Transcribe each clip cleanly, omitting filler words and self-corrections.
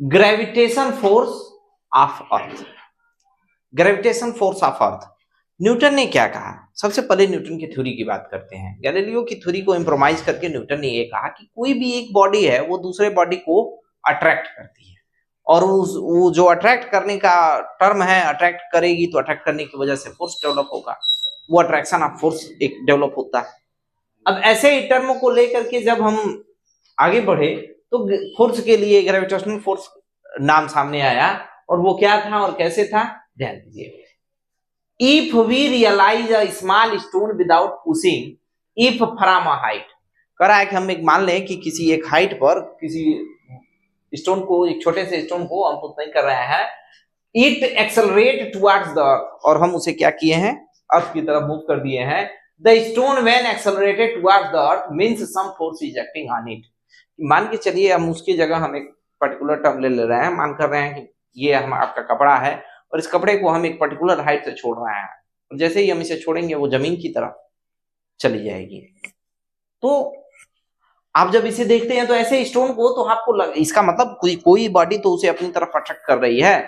Gravitation force of earth. Gravitation force of earth, Newton ने क्या कहा? सबसे पहले न्यूटन की थ्योरी की बात करते हैं। गैलीलियो की थ्योरी को इम्प्रोवाइज करके न्यूटन ने ये कहा कि कोई भी एक बॉडी है वो दूसरे बॉडी को अट्रैक्ट करती है, और वो जो अट्रैक्ट करने का टर्म है, अट्रैक्ट करेगी तो अट्रैक्ट करने की वजह से फोर्स डेवलप होगा, वो अट्रैक्शन ऑफ फोर्स एक डेवलप होता है। अब ऐसे ही टर्म को लेकर के जब हम आगे बढ़े तो फोर्स के लिए ग्रेविटेशनल फोर्स नाम सामने आया, और वो क्या था और कैसे था ध्यान दीजिए। If we realise a small stone without pushing if from a height, कह रहा है कि हम एक मान लें कि किसी एक हाइट पर किसी स्टोन को, एक छोटे से स्टोन को हम पुश नहीं कर रहे हैं, इट एक्सेलरेट टुवर्ड्स द अर्थ, और हम उसे क्या किए हैं, अर्थ की तरफ मूव कर दिए हैं। The stone when accelerated towards the earth means some force is acting on it. मान के चलिए हम उसकी जगह हम एक पर्टिकुलर टर्म ले रहे हैं, मान कर रहे हैं कि ये हम आपका कपड़ा है और इस कपड़े को हम एक पर्टिकुलर हाइट से छोड़ रहे हैं, और जैसे ही हम इसे छोड़ेंगे वो जमीन की तरफ चली जाएगी। तो आप जब इसे देखते हैं तो ऐसे स्टोन को, तो आपको इसका मतलब कोई बॉडी तो उसे अपनी तरफ अट्रैक्ट कर रही है।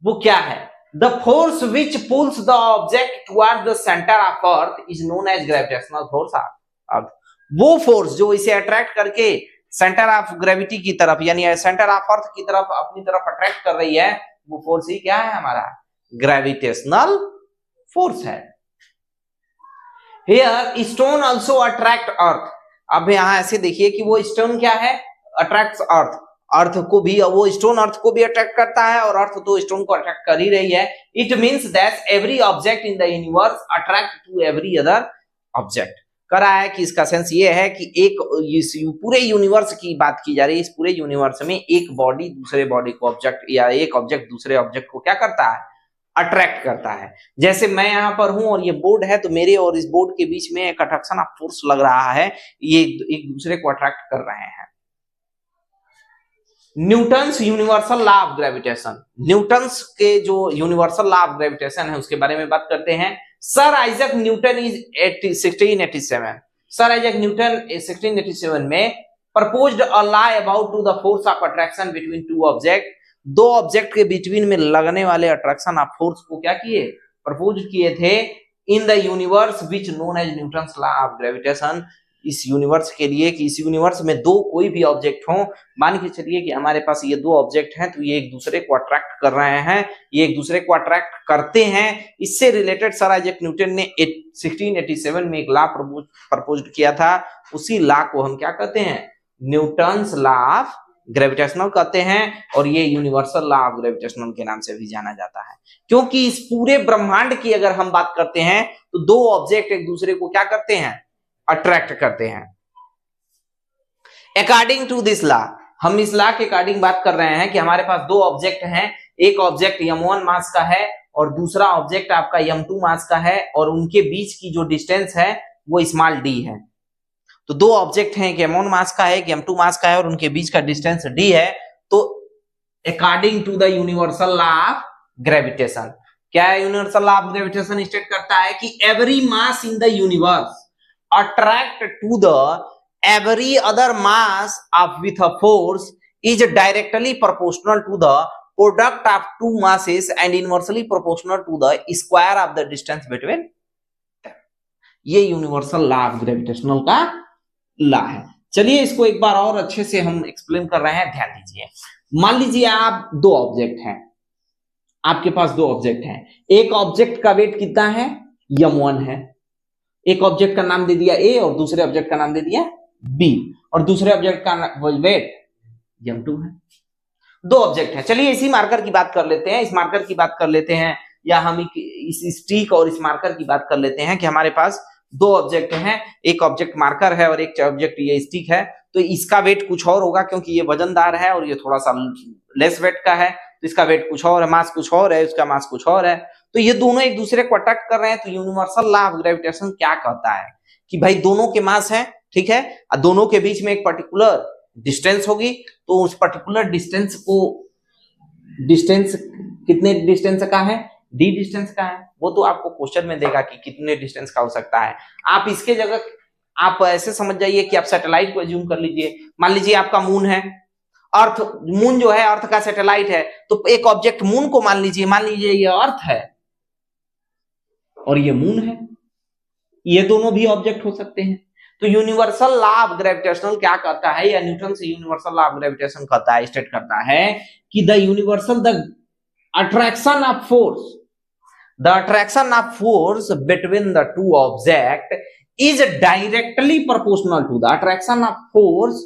वो क्या है? The force which pulls the object towards the centre of earth is known as gravitational force of earth. वो फोर्स जो इसे अट्रैक्ट करके सेंटर ऑफ ग्रेविटी की तरफ, यानी सेंटर ऑफ अर्थ की तरफ अपनी तरफ अट्रैक्ट कर रही है, वो फोर्स ही क्या है हमारा? ग्रेविटेशनल फोर्स है। हियर स्टोन आल्सो अट्रैक्ट अर्थ। अब यहां ऐसे देखिए कि वो स्टोन क्या है? अट्रैक्ट्स अर्थ। अर्थ को भी, वो स्टोन अर्थ को भी अट्रैक्ट करता है और अर्थ तो स्टोन को अट्रैक्ट कर ही रही है। It means that every object in the universe attract to every other object. कह रहा है कि इसका सेंस ये है कि एक इस पूरे यूनिवर्स की बात की जा रही है, इस पूरे यूनिवर्स में एक बॉडी दूसरे बॉडी को ऑब्जेक्ट, या एक ऑब्जेक्ट दूसरे ऑब्जेक्ट को क्या करता है? अट्रैक्ट करता है। जैसे मैं यहाँ पर हूं और ये बोर्ड है, तो मेरे और इस बोर्ड के बीच में एक अट्रैक्शन ऑफ फोर्स लग रहा है, ये एक दूसरे को अट्रैक्ट कर रहे हैं। Newton's universal law of gravitation, Newton's के जो यूनिवर्सल लॉ ऑफ ग्रेविटेशन है उसके बारे में बात करते हैं। Sir Isaac Newton is 1687, sir Isaac Newton 1687 में proposed a law about to the force of attraction between two object. दो ऑब्जेक्ट के बिटवीन में लगने वाले अट्रैक्शन ऑफ फोर्स को क्या किए? प्रपोज किए थे in the universe which known as Newton's law of gravitation. इस यूनिवर्स के लिए कि इस यूनिवर्स में दो कोई भी ऑब्जेक्ट हो, मान के चलिए कि हमारे पास ये दो ऑब्जेक्ट हैं, तो ये एक दूसरे को अट्रैक्ट कर रहे हैं, ये एक दूसरे को अट्रैक्ट करते हैं। इससे रिलेटेड सर आइजैक न्यूटन ने 1687 में एक लॉ प्रपोज किया था। उसी लॉ को हम क्या कहते हैं? न्यूटन्स लॉ ऑफ ग्रेविटेशनल कहते हैं, और ये यूनिवर्सल लॉ ऑफ ग्रेविटेशनल के नाम से भी जाना जाता है। क्योंकि इस पूरे ब्रह्मांड की अगर हम बात करते हैं तो दो ऑब्जेक्ट एक दूसरे को क्या करते हैं? अट्रैक्ट करते हैं। अकॉर्डिंग टू दिस लॉ, हम इस लॉ के अकॉर्डिंग बात कर रहे हैं कि हमारे पास दो ऑब्जेक्ट हैं, एक ऑब्जेक्ट m1 मास का है और दूसरा ऑब्जेक्ट आपका m2 मास का है, और उनके बीच की जो डिस्टेंस है वो स्मॉल d है। तो दो ऑब्जेक्ट हैं, एक m1 मास का है, एक m2 मास का है, और उनके बीच का डिस्टेंस d है। तो according to the universal law of gravitation, क्या है universal law of gravitation? State करता है कि every mass in the universe attract to the every other mass of with a force is directly proportional to the product of two masses and inversely proportional to the square of the distance between them। ये universal law of gravitational का law है। चलिए इसको एक बार और अच्छे से हम एक्सप्लेन कर रहे हैं, ध्यान दीजिए। मान लीजिए आप दो ऑब्जेक्ट हैं, आपके पास दो ऑब्जेक्ट हैं, एक ऑब्जेक्ट का वेट कितना है? m1 है। एक ऑब्जेक्ट का नाम दे दिया A और दूसरे ऑब्जेक्ट का नाम दे दिया B, और दूसरे ऑब्जेक्ट का वेट m2 है। दो ऑब्जेक्ट है। चलिए इसी मार्कर की बात कर लेते हैं, इस मार्कर की बात कर लेते हैं, या हम इस स्टिक और इस मार्कर की बात कर लेते हैं कि हमारे पास दो ऑब्जेक्ट हैं, एक ऑब्जेक्ट मार्कर है और एक ऑब्जेक्ट ये स्टिक है। तो इसका वेट कुछ और होगा क्योंकि ये वजनदार है और ये थोड़ा सा लेस वेट का है, तो इसका वेट कुछ और है, मास कुछ और है, उसका मास कुछ और है। तो ये दोनों एक दूसरे को अट्रैक्ट कर रहे हैं। तो यूनिवर्सल लॉ ऑफ ग्रेविटेशन क्या कहता है कि भाई दोनों के मास हैं, ठीक है, दोनों के बीच में एक पर्टिकुलर डिस्टेंस होगी, तो उस पर्टिकुलर डिस्टेंस को, डिस्टेंस कितने डिस्टेंस का है? d डिस्टेंस का है। वो तो आपको क्वेश्चन में देगा कि कितने डिस्टेंस का हो सकता है। आप इसके जगह आप ऐसे समझ जाइए कि आप सैटेलाइट को एज्यूम कर लीजिए। मान लीजिए आपका मून है, अर्थ, मून जो है अर्थ का सैटेलाइट है, तो एक ऑब्जेक्ट मून को मान लीजिए ये अर्थ है और ये मून है, ये दोनों भी ऑब्जेक्ट हो सकते हैं। तो यूनिवर्सल लॉ ऑफ ग्रेविटेशनल क्या कहता है, या न्यूटन से यूनिवर्सल लॉ ऑफ ग्रेविटेशन कहता है, स्टेट करता है कि the attraction of force between the two object is directly proportional to the attraction of force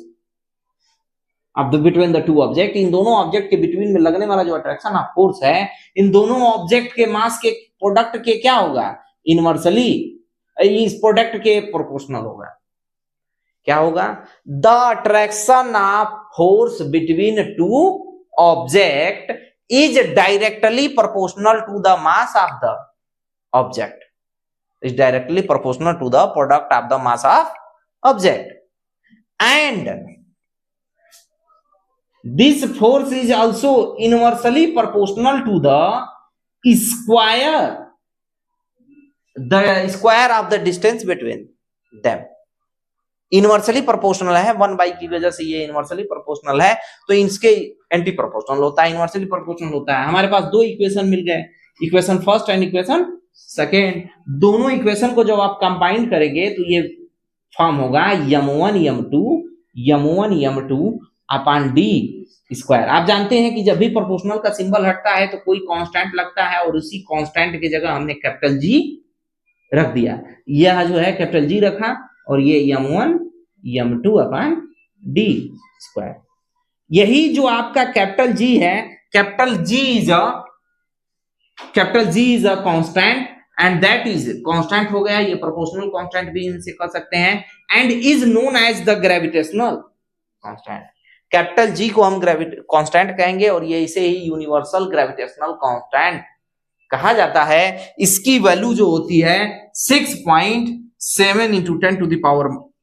between the two object। इन दोनों ऑब्जेक्ट के बिटवीन में लगने वाला जो अट्रैक्शन ऑफ फोर्स है, इन दोनों ऑब्जेक्ट के मास के प्रोडक्ट के क्या होगा, इनवर्सली इस प्रोडक्ट के प्रोपोर्शनल होगा। क्या होगा, the attraction of force between two object is directly proportional to the mass of the object, is directly proportional to the product of the mass of object, and this force is also inversely proportional to the square of the distance between them। Inversely proportional है, 1/, की वजह से ये inversely proportional है, तो इसके anti proportional होता है, इनवर्सली प्रोपोर्शनल होता है। हमारे पास दो इक्वेशन मिल गए, equation first and equation second. दोनों इक्वेशन को जब आप कंबाइन करेंगे तो ये फॉर्म होगा m1 m2 upon d square. आप जानते हैं कि जब भी प्रोपोर्शनल का सिंबल हटता है तो कोई कांस्टेंट लगता है, और उसी कांस्टेंट की जगह हमने कैपिटल G रख दिया। यह जो है कैपिटल G रखा, और ये m1 m2 upon d square. यही जो आपका कैपिटल G है, capital G is a constant, and that is constant हो गया, ये प्रोपोर्शनल कांस्टेंट भी इनसे कर सकते हैं, and is known as the gravitational constant. Capital G को हम कांस्टेंट कहेंगे, और ये इसे ही यूनिवर्सल ग्रेविटेशनल कांस्टेंट कहा जाता है। इसकी वैल्यू जो होती है 6.7 ×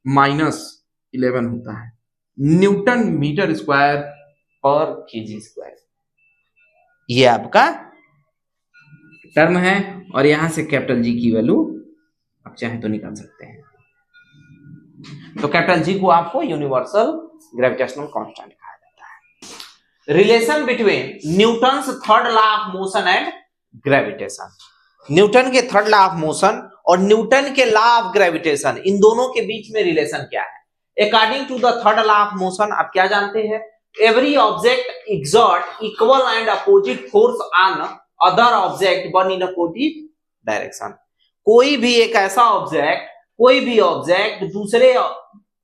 10⁻⁻11 होता है, न्यूटन मीटर स्क्वायर पर केजी स्क्वायर। ये आपका टर्म है, और यहां से कैपिटल G की वैल्यू आप चाहे तो निकाल सकते हैं। तो कैपिटल G को आपको यूनिवर्सल ग्रेविटेशनल कांस्टेंट कहा जाता है। Relation between Newton's third law of motion and gravitation. Newton के थर्ड लॉ ऑफ मोशन और न्यूटन के लॉ ऑफ ग्रेविटेशन, इन दोनों के बीच में रिलेशन क्या है? According to the third law of motion आप क्या जानते हैं? Every object exert equal and opposite force on other object one in opposite direction. कोई भी ऑब्जेक्ट दूसरे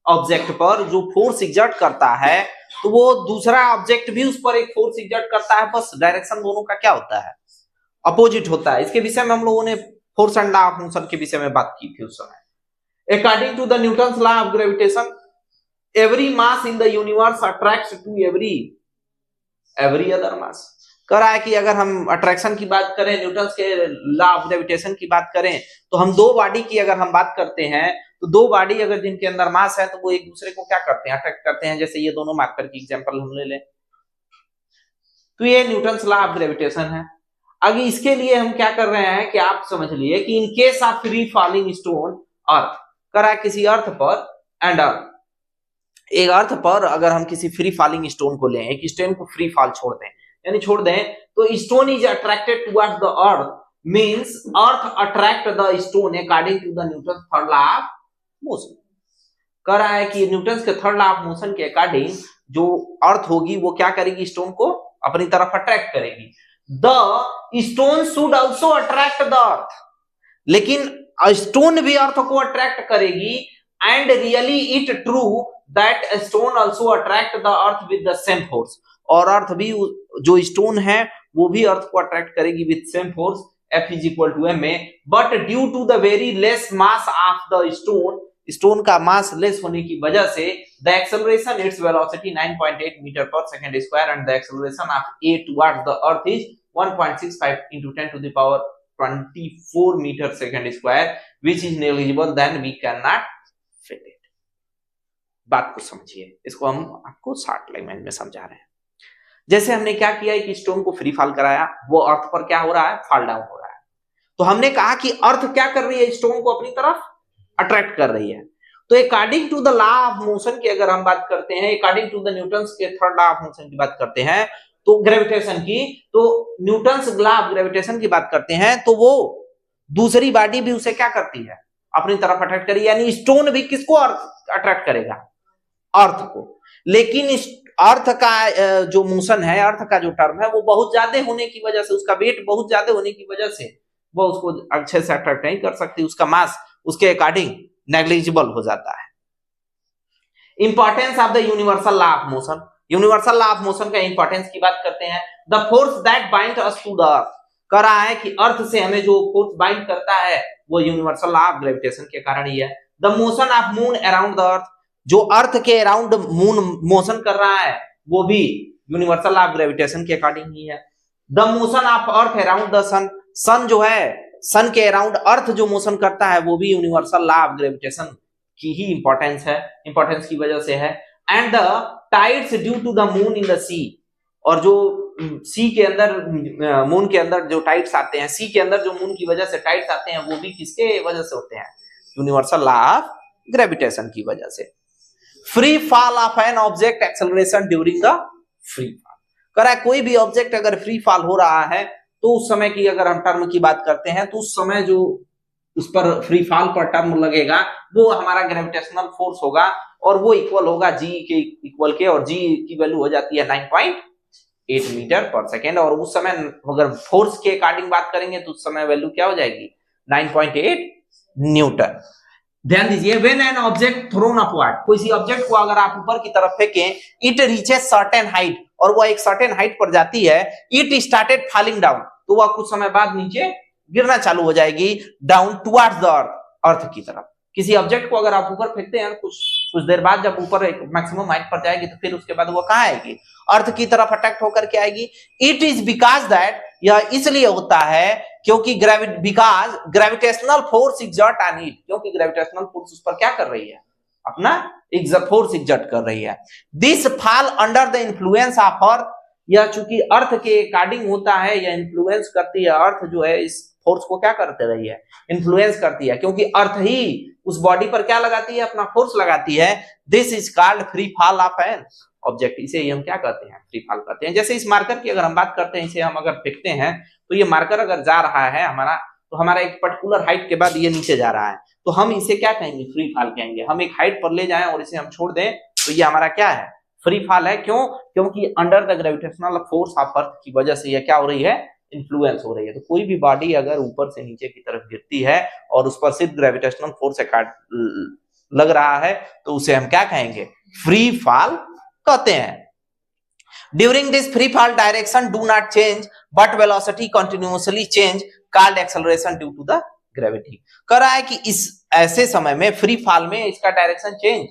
ऑब्जेक्ट पर जो फोर्स एक्सर्ट करता है, तो वो दूसरा ऑब्जेक्ट भी उस पर एक फोर्स एक्सर्ट करता है, बस डायरेक्शन दोनों का क्या होता है? अपोजिट होता है। इसके विषय में हम लोगों ने force and law of motion के विषय में बात की थी उस समय। According to the Newton's law of gravitation, every mass in the universe attracts to every other mass. कह रहा है कि अगर हम अट्रैक्शन की बात करें, न्यूटन्स के लॉ ऑफ ग्रेविटेशन की बात करें, तो हम दो बॉडी की अगर हम बात करते हैं, तो दो बॉडी अगर जिनके अंदर मास है, तो वो एक दूसरे को क्या करते हैं? अट्रैक्ट करते हैं। जैसे ये दोनों मार्कर की एग्जांपल हम ले लें, तो ये न्यूटन्स लॉ ऑफ ग्रेविटेशन है। आगे इसके लिए हम क्या कर रहे हैं कि आप समझ लिए कि in case of free falling stone earth, करा किसी अर्थ पर एंड अर्थ, एक अर्थ पर अगर हम किसी फ्री फॉलिंग स्टोन को लें, एक स्टोन को फ्री फॉल छोड़ दें, यानी छोड़ दें, तो stone is attracted towards the earth, means earth attract the stone according to the Newton third law of motion. कह रहा है कि न्यूटन के थर्ड लॉ ऑफ मोशन के अकॉर्डिंग जो अर्थ होगी वो क्या करेगी? स्टोन को अपनी तरफ अट्रैक्ट करेगी। The stone should also attract the earth, लेकिन स्टोन भी अर्थ को अट्रैक्ट करेगी, and really it true that stone also attract the earth with the same force. और अर्थ भी, जो स्टोन है वो भी अर्थ को अट्रैक्ट करेगी with same force, F = ma, but due to the very less mass of the stone का mass less होने की वजह से the acceleration its velocity 9.8 metre per second square, and the acceleration of A towards the earth is 1.65 × 10⁻24 metre second square, which is negligible, then we can not fit it. बात को समझिए, इसको हम आपको शॉर्ट लैंग्वेज में समझा रहे हैं। जैसे हमने क्या किया, कि स्टोन को फ्री फॉल कराया, वो अर्थ पर क्या हो रहा है? फॉल डाउन हो रहा है। तो हमने कहा कि अर्थ क्या कर रही है? स्टोन को अपनी तरफ अट्रैक्ट कर रही है। तो तो according to the law of motion की अगर हम बात करते हैं, अकॉर्डिंग टू द न्यूटन्स के थर्ड लॉ ऑफ मोशन की बात करते हैं, तो ग्रेविटेशन की, तो न्यूटन्स लॉ ऑफ ग्रेविटेशन की बात करते हैं, तो वो दूसरी बॉडी भी उसे क्या करती है, अपनी तरफ अट्रैक्ट करेगी। यानी स्टोन भी किसको अट्रैक्ट करेगा, अर्थ को। लेकिन इस अर्थ का जो मोशन है, अर्थ का जो टर्म है, वो बहुत ज्यादा होने की वजह से, उसका वेट बहुत ज्यादा होने की वजह से वो उसको अच्छे से अट्रैक्ट नहीं कर सकती, उसका मास उसके अकॉर्डिंग नेग्लिजिबल हो जाता है। Importance of the universal law of motion, universal law of motion का इंपॉर्टेंस की बात करते हैं। The force that bind us to the earth, कह रहा है कि अर्थ से हमें जो फोर्स बाइंड करता है वो यूनिवर्सल लॉ ऑफ ग्रेविटेशन के कारण ही है। The motion of moon around the earth, जो अर्थ के अराउंड मून मोशन कर रहा है वो भी यूनिवर्सल लॉ ऑफ ग्रेविटेशन के अकॉर्डिंग ही है। The motion of earth around the sun, sun जो है, सन के अराउंड अर्थ जो मोशन करता है वो भी यूनिवर्सल लॉ ऑफ ग्रेविटेशन की ही इंपॉर्टेंस है, इंपॉर्टेंस की वजह से है। And the tides due to the moon in the sea, और जो सी के अंदर, मून के अंदर जो टाइड्स आते हैं, सी के अंदर जो मून की वजह से टाइड्स आते हैं, वो भी किसके वजह से होते हैं, यूनिवर्सल लॉ ऑफ ग्रेविटेशन की वजह से। Free fall of an object acceleration during the free fall, कह रहा है कोई भी ऑब्जेक्ट अगर फ्री फॉल हो रहा है तो उस समय की अगर हम टर्म की बात करते हैं, तो उस समय जो उस पर फ्री फॉल पर टर्म लगेगा वो हमारा ग्रेविटेशनल फोर्स होगा, और वो इक्वल होगा जी के इक्वल के, और जी की वैल्यू हो जाती है 9.8 मीटर पर सेकेंड। और उस समय अगर फोर्स के अकॉर्डिंग बात करेंगे तो उस समय वैल्यू क्या हो जाएगी, 9.8 न्यूटन। ध्यान दीजिए, when an object throne upward, किसी ऑब्जेक्ट को अगर आप ऊपर की तरफ फेंकें, इट रीचेस सर्टेन हाइट, और वह एक सर्टेन हाइट पर जाती है, इट स्टार्टेड फॉलिंग डाउन, तो वह कुछ समय बाद नीचे गिरना चालू हो जाएगी, डाउन टुवर्ड्स द अर्थ, अर्थ की तरफ। किसी ऑब्जेक्ट को अगर आप ऊपर फेंकते हैं, कुछ देर बाद जब ऊपर एक मैक्सिमम हाइट पर जाएगी, तो फिर उसके बाद वो कहां आएगी, अर्थ की तरफ अट्रैक्ट होकर के आएगी। इट इज बिकॉज दैट, यह इसलिए होता है क्योंकि because gravitational force exert on it, क्योंकि ग्रेविटेशनल फोर्स उस पर क्या कर रही है, अपना फोर्स एग्जर्ट कर रही है। This fall under the influence of earth, यह चूंकि अर्थ के अकॉर्डिंग होता है, यह इन्फ्लुएंस करती है, अर्थ जो है इस फोर्स को क्या करते रही है, इन्फ्लुएंस करती है, क्योंकि अर्थ ही उस बॉडी पर क्या लगाती है, अपना फोर्स लगाती है। This is called free fall of an object, इसे हम क्या कहते हैं, फ्री फॉल कहते हैं। जैसे इस मार्कर की अगर हम बात करते हैं, इसे हम अगर फेंकते हैं, तो ये मार्कर अगर जा रहा है हमारा, तो हमारा एक पर्टिकुलर हाइट के बाद ये नीचे जा रहा है, तो हम इसे क्या कहेंगे, फ्री फॉल कहेंगे। हम एक हाइट पर ले जाएं और इसे हम छोड़ दें, तो ये हमारा क्या है, फ्री फॉल है। क्यों, क्योंकि under the gravitational force of अर्थ की वजह से यह क्या हो रही है, इन्फ्लुएंस हो रही है। तो कोई भी बॉडी अगर ऊपर से नीचे की तरफ गिरती है और उस पर सिर्फ ग्रेविटेशनल फोर्स लग रहा है, तो उसे हम क्या कहेंगे, फ्री फॉल कहते हैं। During this free fall direction do not change but velocity continuously change, called acceleration due to the gravity. कह रहा है कि इस ऐसे समय में फ्री फॉल में इसका डायरेक्शन चेंज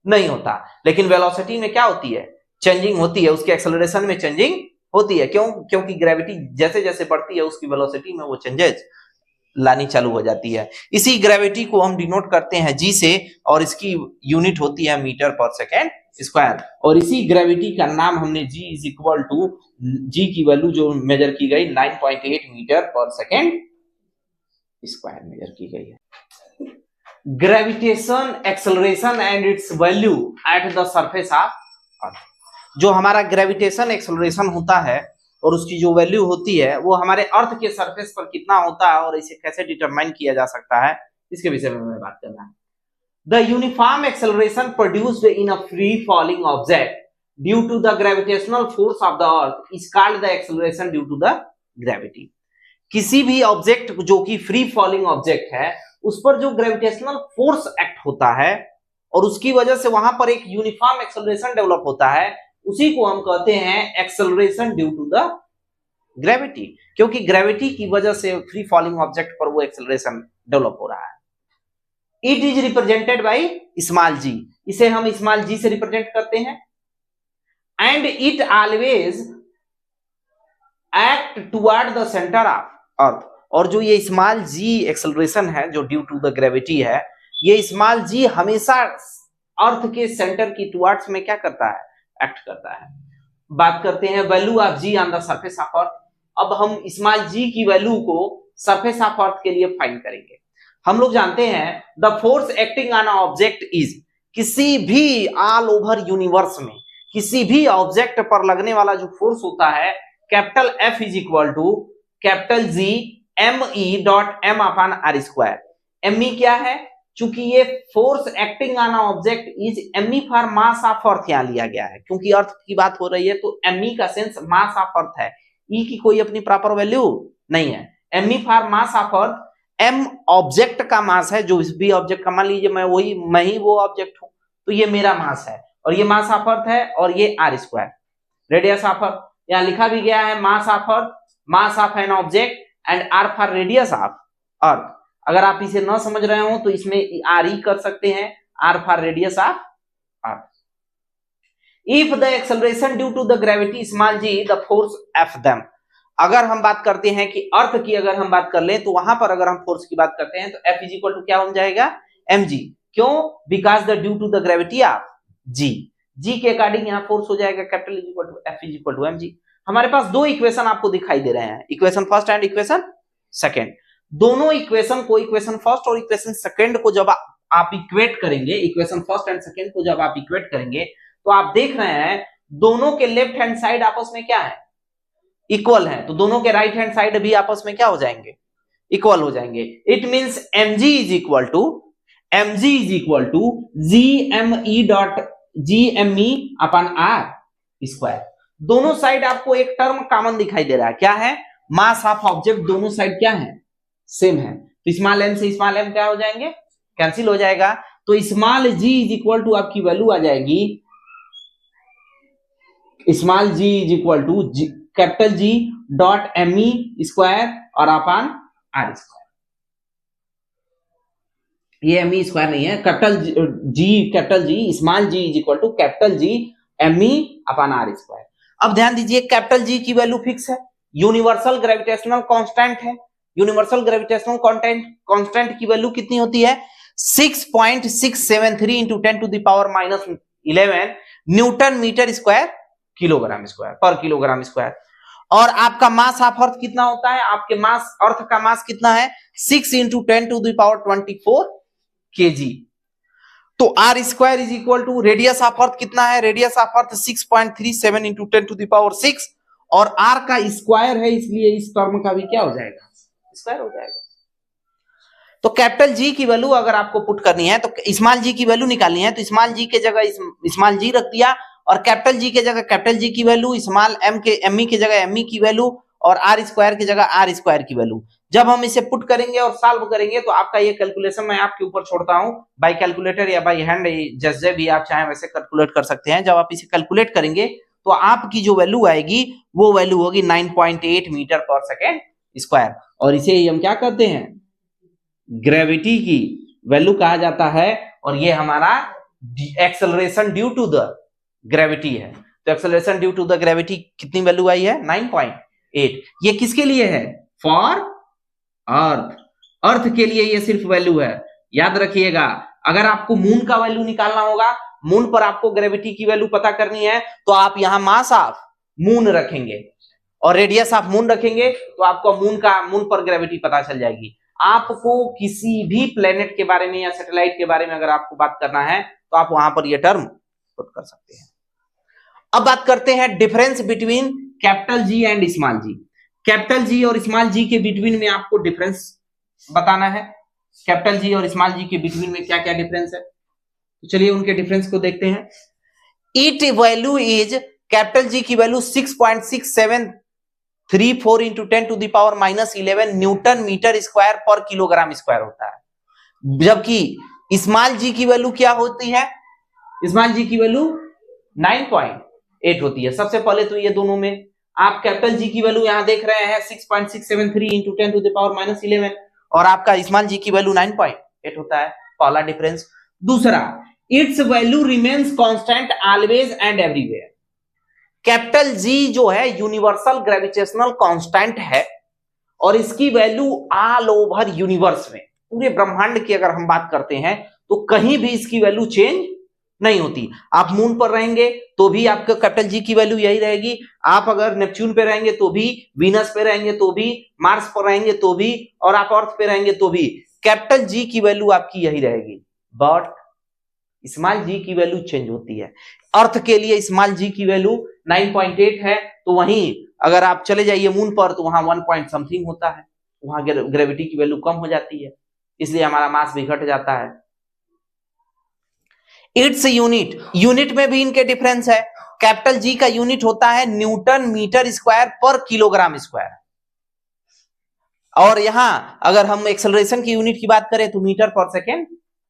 नहीं होता, लेकिन वेलोसिटी में क्या होती है, चेंजिंग होती है, उसके एक्सेलरेशन में चेंजिंग होती है। क्यों, क्योंकि ग्रेविटी जैसे जैसे बढ़ती है उसकी वेलोसिटी में वो चेंजेस लानी चालू हो जाती है। इसी ग्रेविटी को हम डिनोट करते हैं जी से, और इसकी यूनिट होती है मीटर पर सेकेंड स्क्वायर। और इसी ग्रेविटी का नाम हमने जी इज इक्वल टू, जी की वैल्यू जो मेजर की गई 9.8 मीटर पर सेकेंड स्क्वायर मेजर की गई है। Gravitation, acceleration and it's value eight the surface of अर्थ, जो हमारा ग्रेविटेशन एक्सेलरेशन होता है और उसकी जो वैल्यू होती है वो हमारे अर्थ के सरफेस पर कितना होता है और इसे कैसे डिटरमाइन किया जा सकता है, इसके विषय में हमें बात करना है। The uniform acceleration produced in a free falling object due to the gravitational force of the earth is called the acceleration due to the gravity. किसी भी ऑब्जेक्ट जो कि फ्री फॉलिंग ऑब्जेक्ट है, उस पर जो ग्रेविटेशनल फोर्स एक्ट होता है और उसकी वजह से वहां पर एक यूनिफॉर्म एक्सेलरेशन डेवलप होता है, उसी को हम कहते हैं acceleration due to the gravity. क्योंकि ग्रेविटी की वजह से फ्री फॉलिंग ऑब्जेक्ट पर वो एक्सेलरेशन डेवलप हो रहा है। It is represented by small g, इसे हम स्मॉल जी से रिप्रेजेंट करते हैं। And it always act toward the centre of earth, और जो ये स्मॉल जी एक्सेलरेशन है जो ड्यू टू द ग्रेविटी है, ये स्मॉल जी हमेशा अर्थ के सेंटर की टुवर्ड्स में क्या करता है, एक्ट करता है। बात करते हैं value of g on the surface of earth. अब हम स्मॉल जी की वैल्यू को सरफेस ऑफ अर्थ के लिए फाइंड करेंगे। हम लोग जानते हैं the force acting on object is, किसी भी ऑल ओवर यूनिवर्स में किसी भी ऑब्जेक्ट पर लगने वाला जो फोर्स होता है capital F is equal to capital G me.m/r²। me क्या है? चूंकि ये force acting on object is me for mass of earth यहां लिया गया है, क्योंकि अर्थ की बात हो रही है तो me का सेंस मास ऑफ अर्थ है, e की कोई अपनी प्रॉपर वैल्यू नहीं है। me for mass of earth, m object का मास है, जो भी ऑब्जेक्ट का, मान लीजिए मैं ही वो ऑब्जेक्ट हूं, तो ये मेरा मास है और ये मास ऑफ अर्थ है और ये r², रेडियस ऑफ अर्थ। यहां लिखा भी गया है mass of earth, mass of an object and r for radius of अर्थ। अगर आप इसे न समझ रहे हो तो इसमें re कर सकते हैं, r for radius of earth. If the acceleration due to the gravity small g the force F them, अगर हम बात करते हैं कि अर्थ की अगर हम बात कर लें तो वहां पर अगर हम फोर्स की बात करते हैं तो F इज इक्वल टू क्या बन जाएगा? mg। क्यों? Because the due to the gravity of g, g के अकॉर्डिंग यहाँ फोर्स हो जाएगा capital is equal to F is equal to mg। हमारे पास दो इक्वेशन आपको दिखाई दे रहे हैं, equation first and equation second. दोनों इक्वेशन को, इक्वेशन फर्स्ट और इक्वेशन सेकंड को जब आप इक्वेट करेंगे, इक्वेशन फर्स्ट एंड सेकंड को जब आप इक्वेट करेंगे तो आप देख रहे हैं दोनों के लेफ्ट हैंड साइड आपस में क्या है? इक्वल है। तो दोनों के राइट हैंड साइड भी आपस में क्या हो जाएंगे? इक्वल हो जाएंगे। It means mg is equal to gme.r²। दोनों साइड आपको एक टर्म कॉमन दिखाई दे रहा है, क्या है? मास ऑफ ऑब्जेक्ट दोनों साइड क्या है? सेम है। तो स्मॉल m से स्मॉल m क्या हो जाएंगे? कैंसिल हो जाएगा। तो small g is equal to आपकी वैल्यू आ जाएगी, small g is equal to capital G dot me² और अपॉन r²। ये me² नहीं है, capital G small g is equal to capital G me upon r²। अब ध्यान दीजिए कैपिटल G की वैल्यू फिक्स है, यूनिवर्सल ग्रेविटेशनल कांस्टेंट है। यूनिवर्सल ग्रेविटेशनल कांस्टेंट की वैल्यू कितनी होती है? 6.673 into 10 to the power -11 newton metre square kilogram square per kilogram square. और आपका मास ऑफ अर्थ कितना होता है? आपके मास, अर्थ का मास कितना है? 6 into 10 to the power 24 kg। तो r² is equal to radius of earth कितना है? Radius of earth 6.37 into 10 to the power 6 और r का स्क्वायर है, इसलिए इस टर्म का भी क्या हो जाएगा? स्क्वायर हो जाएगा। तो कैपिटल G की वैल्यू अगर आपको पुट करनी है तो स्मॉल g की वैल्यू निकालनी है, तो स्मॉल g के जगह स्मॉल g रख दिया और कैपिटल G के जगह कैपिटल G की वैल्यू, स्मॉल m की जगह me की वैल्यू और r² की जगह r² की वैल्यू। जब हम इसे पुट करेंगे और सॉल्व करेंगे तो आपका ये कैलकुलेशन मैं आपके ऊपर छोड़ता हूं, बाय कैलकुलेटर या बाय हैंड, जैसे भी आप चाहें वैसे कैलकुलेट कर सकते हैं। जब आप इसे कैलकुलेट करेंगे तो आपकी जो वैल्यू आएगी वो वैल्यू होगी 9.8 मीटर पर सेकेंड स्क्वायर। और इसे ही हम क्या कहते हैं? ग्रेविटी की वैल्यू कहा जाता है। और ये हमारा acceleration due to the gravity है। तो acceleration due to the gravity कितनी वैल्यू आई है? 9.8। ये किसके लिए है? For earth. अर्थ के लिए ये सिर्फ वैल्यू है, याद रखिएगा। अगर आपको मून का वैल्यू निकालना होगा, मून पर आपको ग्रेविटी की वैल्यू पता करनी है, तो आप यहां मास ऑफ मून रखेंगे और रेडियस ऑफ मून रखेंगे, तो आपको मून पर ग्रेविटी पता चल जाएगी। आपको किसी भी प्लेनेट के बारे में या सैटेलाइट के बारे में अगर आपको बात करना है तो आप वहां पर यह टर्म पुट कर सकते हैं। अब बात करते हैं difference between capital G and small g। Capital G और स्मॉल g के बिटवीन में आपको डिफरेंस बताना है। कैपिटल G और स्मॉल g के बिटवीन में क्या क्या डिफरेंस है, तो चलिए उनके डिफरेंस को देखते हैं। It value is, capital G की value 6.6734 into 10 to the power -11 newton metre square per kilogram square होता है। जबकि स्मॉल g की वैल्यू क्या होती है? स्मॉल g की वैल्यू 9.8 होती है। सबसे पहले तो ये दोनों में आप कैपिटल G की वैल्यू यहां देख रहे हैं 6.673 इंटू 10 टू द पावर -11 और आपका स्मॉल g की वैल्यू 9.8 होता है, पहला डिफरेंस। दूसरा, it's value remains constant always and everywhere. Capital G जो है यूनिवर्सल ग्रेविटेशनल कांस्टेंट है और इसकी वैल्यू ऑल ओवर यूनिवर्स में, पूरे ब्रह्मांड की अगर हम बात करते हैं तो कहीं भी इसकी वैल्यू चेंज नहीं होती। आप मून पर रहेंगे तो भी आपका कैपिटल G की वैल्यू यही रहेगी, आप अगर नेपच्यून पे रहेंगे तो भी, वीनस पे रहेंगे तो भी, मार्स पर रहेंगे तो भी और आप अर्थ पे रहेंगे तो भी कैपिटल जी की वैल्यू आपकी यही रहेगी, बट स्मॉल जी की वैल्यू चेंज होती है। अर्थ के लिए स्मॉल जी की वैल्यू 9.8 है, तो वहीं अगर आप चले जाइए मून पर तो वहां 1 पॉइंट समथिंग होता है, वहां ग्रेविटी की वैल्यू कम हो जाती है, इसलिए हमारा मास भी घट जाता है। इट्स यूनिट में भी इनके डिफरेंस है। कैपिटल जी का यूनिट होता है Newton metre square per kilogram square, और यहां अगर हम एक्सेलरेशन की यूनिट की बात करें तो मीटर पर सेकेंड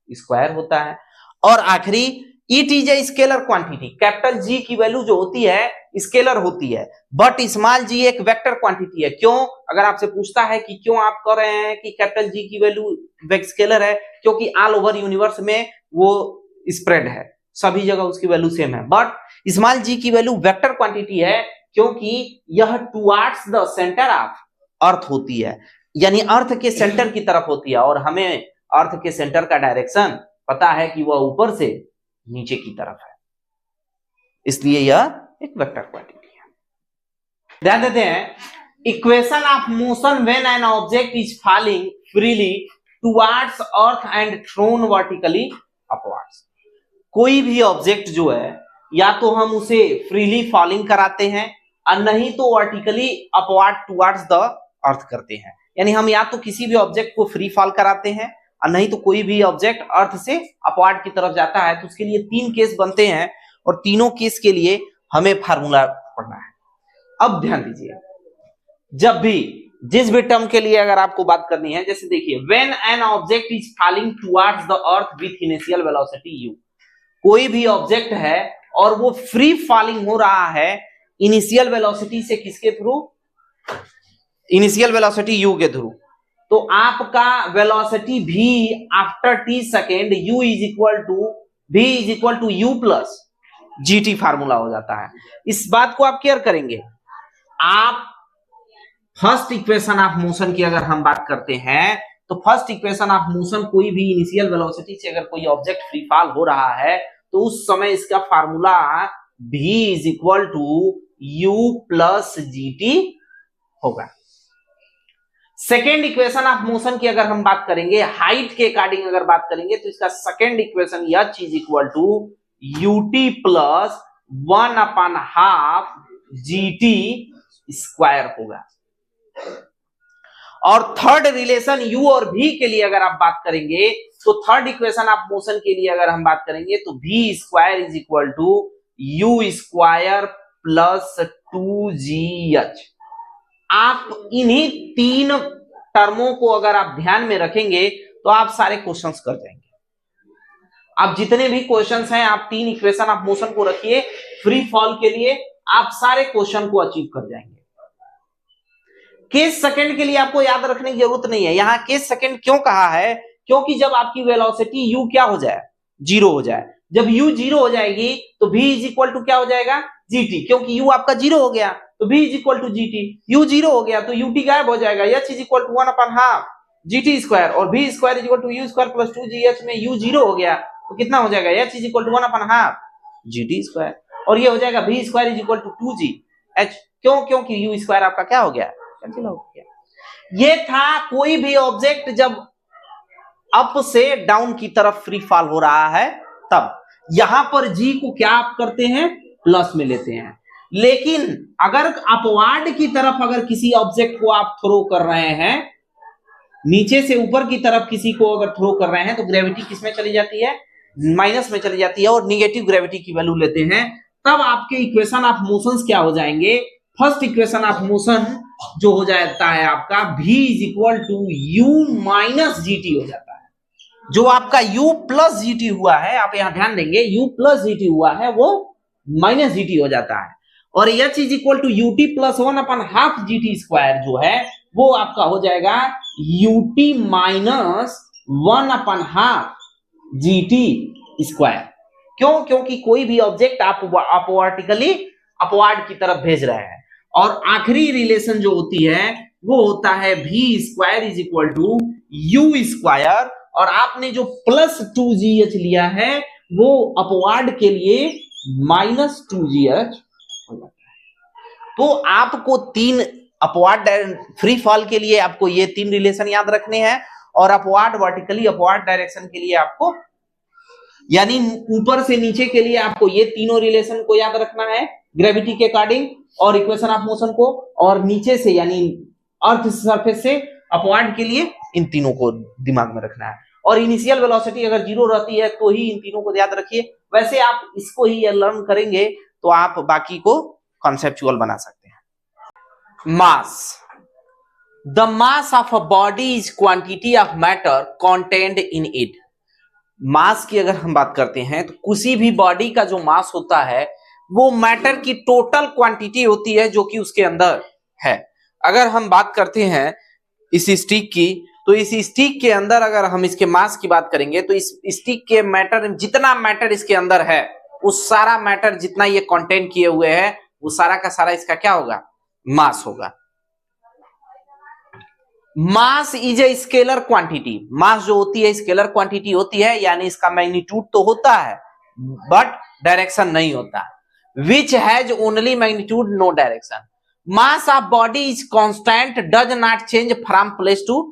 स्क्वायर होता है। और आखिरी it is a scalar quantity, capital G की वैल्यू जो होती है स्केलर होती है, बट स्मॉल जी एक वेक्टर क्वांटिटी है। क्यों? अगर आपसे पूछता है कि क्यों आप कह रहे हैं कि कैपिटल जी की वैल्यू स्केलर है, क्योंकि ऑल ओवर यूनिवर्स में वो स्प्रेड है, सभी जगह उसकी वैल्यू सेम है। बट स्मॉल जी की वैल्यू वेक्टर क्वांटिटी है, क्योंकि यह टुवर्ड्स द सेंटर ऑफ अर्थ होती है, यानी अर्थ के सेंटर की तरफ होती है, और हमें अर्थ के सेंटर का डायरेक्शन पता है कि वह ऊपर से नीचे की तरफ है, इसलिए यह एक वेक्टर क्वांटिटी है। ध्यान देते हैं, equation of motion when an object is falling freely towards earth and thrown vertically upwards. कोई भी ऑब्जेक्ट जो है, या तो हम उसे फ्रीली फॉलिंग कराते हैं और नहीं तो वर्टिकली अपवर्ड टुवर्ड्स द अर्थ करते हैं, यानी हम या तो किसी भी ऑब्जेक्ट को फ्री फॉल कराते हैं और नहीं तो कोई भी ऑब्जेक्ट अर्थ से अपवर्ड की तरफ जाता है। तो उसके लिए 3 केस बनते हैं, और तीनों केस के लिए हमें फार्मूला पढ़ना है। अब ध्यान दीजिए, जब भी जिस भी टर्म के लिए अगर आपको बात करनी है, जैसे देखिए when an object is falling towards the earth with initial velocity u, कोई भी ऑब्जेक्ट है और वो फ्री फॉलिंग हो रहा है इनिशियल वेलोसिटी से, किसके थ्रू? इनिशियल वेलोसिटी u के थ्रू। तो आपका velocity v after t second u is equal to u plus gt formula हो जाता है। इस बात को आप केयर करेंगे। आप फर्स्ट इक्वेशन ऑफ मोशन की अगर हम बात करते हैं, तो फर्स्ट इक्वेशन ऑफ मोशन कोई भी इनिशियल वेलोसिटी से अगर कोई ऑब्जेक्ट फ्री फॉल हो रहा है तो उस समय इसका formula v is equal to u plus gt होगा। सेकेंड इक्वेशन ऑफ मोशन की अगर हम बात करेंगे, हाइट के अकॉर्डिंग अगर बात करेंगे, तो इसका second equation h is equal to ut plus 1/2 gt square होगा। और थर्ड रिलेशन u और v के लिए अगर आप बात करेंगे, तो थर्ड इक्वेशन ऑफ मोशन के लिए अगर हम बात करेंगे तो v square is equal to u square plus 2gh। आप इन्हीं 3 टर्मों को अगर आप ध्यान में रखेंगे तो आप सारे क्वेश्चंस कर जाएंगे। आप जितने भी क्वेश्चंस हैं, आप 3 इक्वेशन ऑफ मोशन को रखिए, फ्री फॉल के लिए आप सारे क्वेश्चन को अचीव कर जाएंगे। केस सेकंड के लिए आपको याद रखने की जरूरत नहीं है। यहां केस सेकंड क्यों कहा है? क्योंकि जब आपकी वेलोसिटी u क्या हो जाए? 0 हो जाए। जब u 0 हो जाएगी तो v इज इक्वल टू क्या हो जाएगा? gt, क्योंकि u आपका 0 हो गया तो v is equal to gt। u 0 हो गया तो ut गायब हो जाएगा, h is equal to 1/2 gt square, और v square is equal to u square plus 2gh में u 0 हो गया तो कितना हो जाएगा? h is equal to 1/2 gt square, और ये हो जाएगा v square is equal to 2gh। क्यों? क्योंकि u स्क्वायर आपका क्या हो गया? कैंसिल हो गया। ये था कोई भी ऑब्जेक्ट जब अप से डाउन की तरफ फ्री फॉल हो रहा है तब। यहां पर g को क्या आप करते हैं? प्लस में लेते हैं। लेकिन अगर अपवार्ड की तरफ अगर किसी ऑब्जेक्ट को आप थ्रो कर रहे हैं, नीचे से ऊपर की तरफ किसी को अगर थ्रो कर रहे हैं, तो ग्रेविटी किस में चली जाती है? माइनस में चली जाती है, और निगेटिव ग्रेविटी की वैल्यू लेते हैं। तब आपके इक्वेशन ऑफ मोशंस क्या हो जाएंगे? फर्स्ट इक्वेशन ऑफ मोशन जो हो जाता है आपका v is equal to u minus gt हो जाता है। जो आपका u प्लस gt हुआ है, आप यहां ध्यान देंगे, u प्लस gt हुआ है वो माइनस gt हो जाता है, और h is equal to ut plus 1/2 gt square जो है वो आपका हो जाएगा ut माइनस 1/2 gt स्क्वायर। क्यों? क्योंकि कोई भी ऑब्जेक्ट आप वर्टिकली अपवर्ड की तरफ भेज रहे हैं। और आखिरी रिलेशन जो होती है वो होता है v square is equal to u square, और आपने जो प्लस 2gh लिया है वो अपवर्ड के लिए माइनस 2gh हो जाता है। तो आपको 3 अपवर्ड फ्री फॉल के लिए आपको ये 3 रिलेशन याद रखने हैं, और अपवार्ड वर्टिकली अपवार्ड डायरेक्शन के लिए आपको, यानी ऊपर से नीचे के लिए आपको ये तीनों रिलेशन को याद रखना है ग्रेविटी के अकॉर्डिंग और इक्वेशन ऑफ मोशन को, और नीचे से यानी अर्थ सरफेस से अपवार्ड के लिए इन तीनों को दिमाग में रखना है। और इनिशियल वेलोसिटी अगर 0 रहती है तो ही इन तीनों को याद रखिए। वैसे आप इसको ही लर्न करेंगे तो आप बाकी को कॉन्सेप्चुअल बना सकते हैं। Mass, the mass of a body is quantity of matter contained in it. Mass की अगर हम बात करते हैं तो किसी भी बॉडी का जो मास होता है वो मैटर की टोटल क्वांटिटी होती है जो कि उसके अंदर है। अगर हम बात करते हैं इस स्टिक की, तो इस स्टिक के अंदर अगर हम इसके मास की बात करेंगे तो इस स्टिक के मैटर, जितना मैटर इसके अंदर है उस सारा मैटर जितना ये कंटेन किए हुए है वो सारा का सारा इसका क्या होगा, मास होगा। Mass is a scalar quantity, mass जो होती है स्केलर क्वांटिटी होती है, यानी इसका मैग्नीट्यूड तो होता है बट डायरेक्शन नहीं होता। Which has only magnitude no direction. Mass of body is constant does not change from place to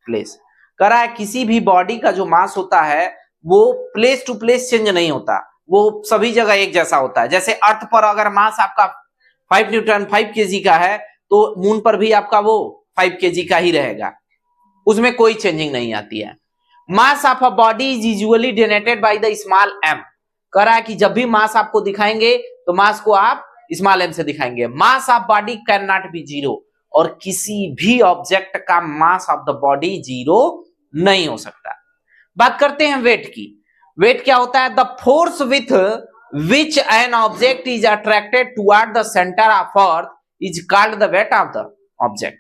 place. कह रहा है किसी भी बॉडी का जो मास होता है वो प्लेस टू प्लेस चेंज नहीं होता, वो सभी जगह एक जैसा होता है। जैसे अर्थ पर अगर मास आपका 5 न्यूटन 5 केजी का है तो मून पर भी आपका वो 5 केजी का ही रहेगा, उसमें कोई चेंजिंग नहीं आती है। Mass of a body is usually denoted by the small m। कह रहा है कि जब भी मास आपको दिखाएंगे तो मास को आप स्मॉल m से दिखाएंगे। मास of body can not be zero, और किसी भी ऑब्जेक्ट का मास ऑफ द बॉडी जीरो नहीं हो सकता। बात करते हैं वेट की। वेट क्या होता है, the force with which an object is attracted toward the centre of earth is called the weight of the object.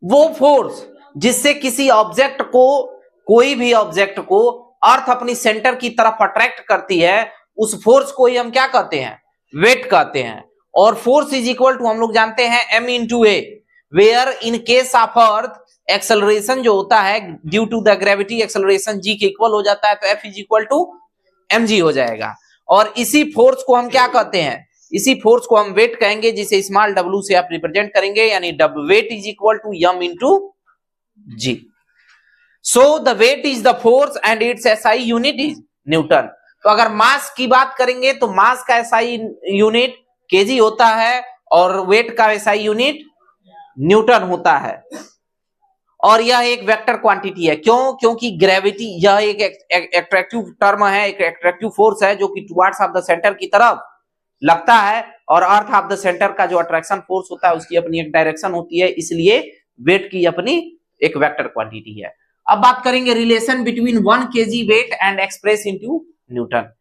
वो फोर्स जिससे किसी ऑब्जेक्ट को, कोई भी ऑब्जेक्ट को अर्थ अपनी सेंटर की तरफ अट्रैक्ट करती है, उस फोर्स को ही हम क्या कहते हैं, वेट कहते हैं। और फोर्स इज इक्वल टू हम लोग जानते हैं m into a, where in case of earth acceleration जो होता है due to the gravity acceleration g के इक्वल हो जाता है, तो f is equal to mg हो जाएगा। और इसी फोर्स को हम क्या कहते हैं, इसी फोर्स को हम वेट कहेंगे, जिसे स्मॉल w से आप रिप्रेजेंट करेंगे, यानी weight is equal to m into g। So the weight is the force and its SI unit is newton. तो अगर मास की बात करेंगे तो मास का SI यूनिट केजी होता है और वेट का SI यूनिट न्यूटन होता है। और यह एक वेक्टर क्वांटिटी है। क्यों? क्योंकि ग्रेविटी यह एक एट्रैक्टिव टर्म है, एक एट्रैक्टिव फोर्स है जो कि टुवर्ड्स ऑफ द सेंटर की तरफ लगता है, और अर्थ ऑफ द सेंटर का जो अट्रैक्शन फोर्स होता है उसकी अपनी एक डायरेक्शन होती है, इसलिए वेट की अपनी एक वेक्टर क्वांटिटी है। अब बात करेंगे relation between 1 kg weight and express into newton.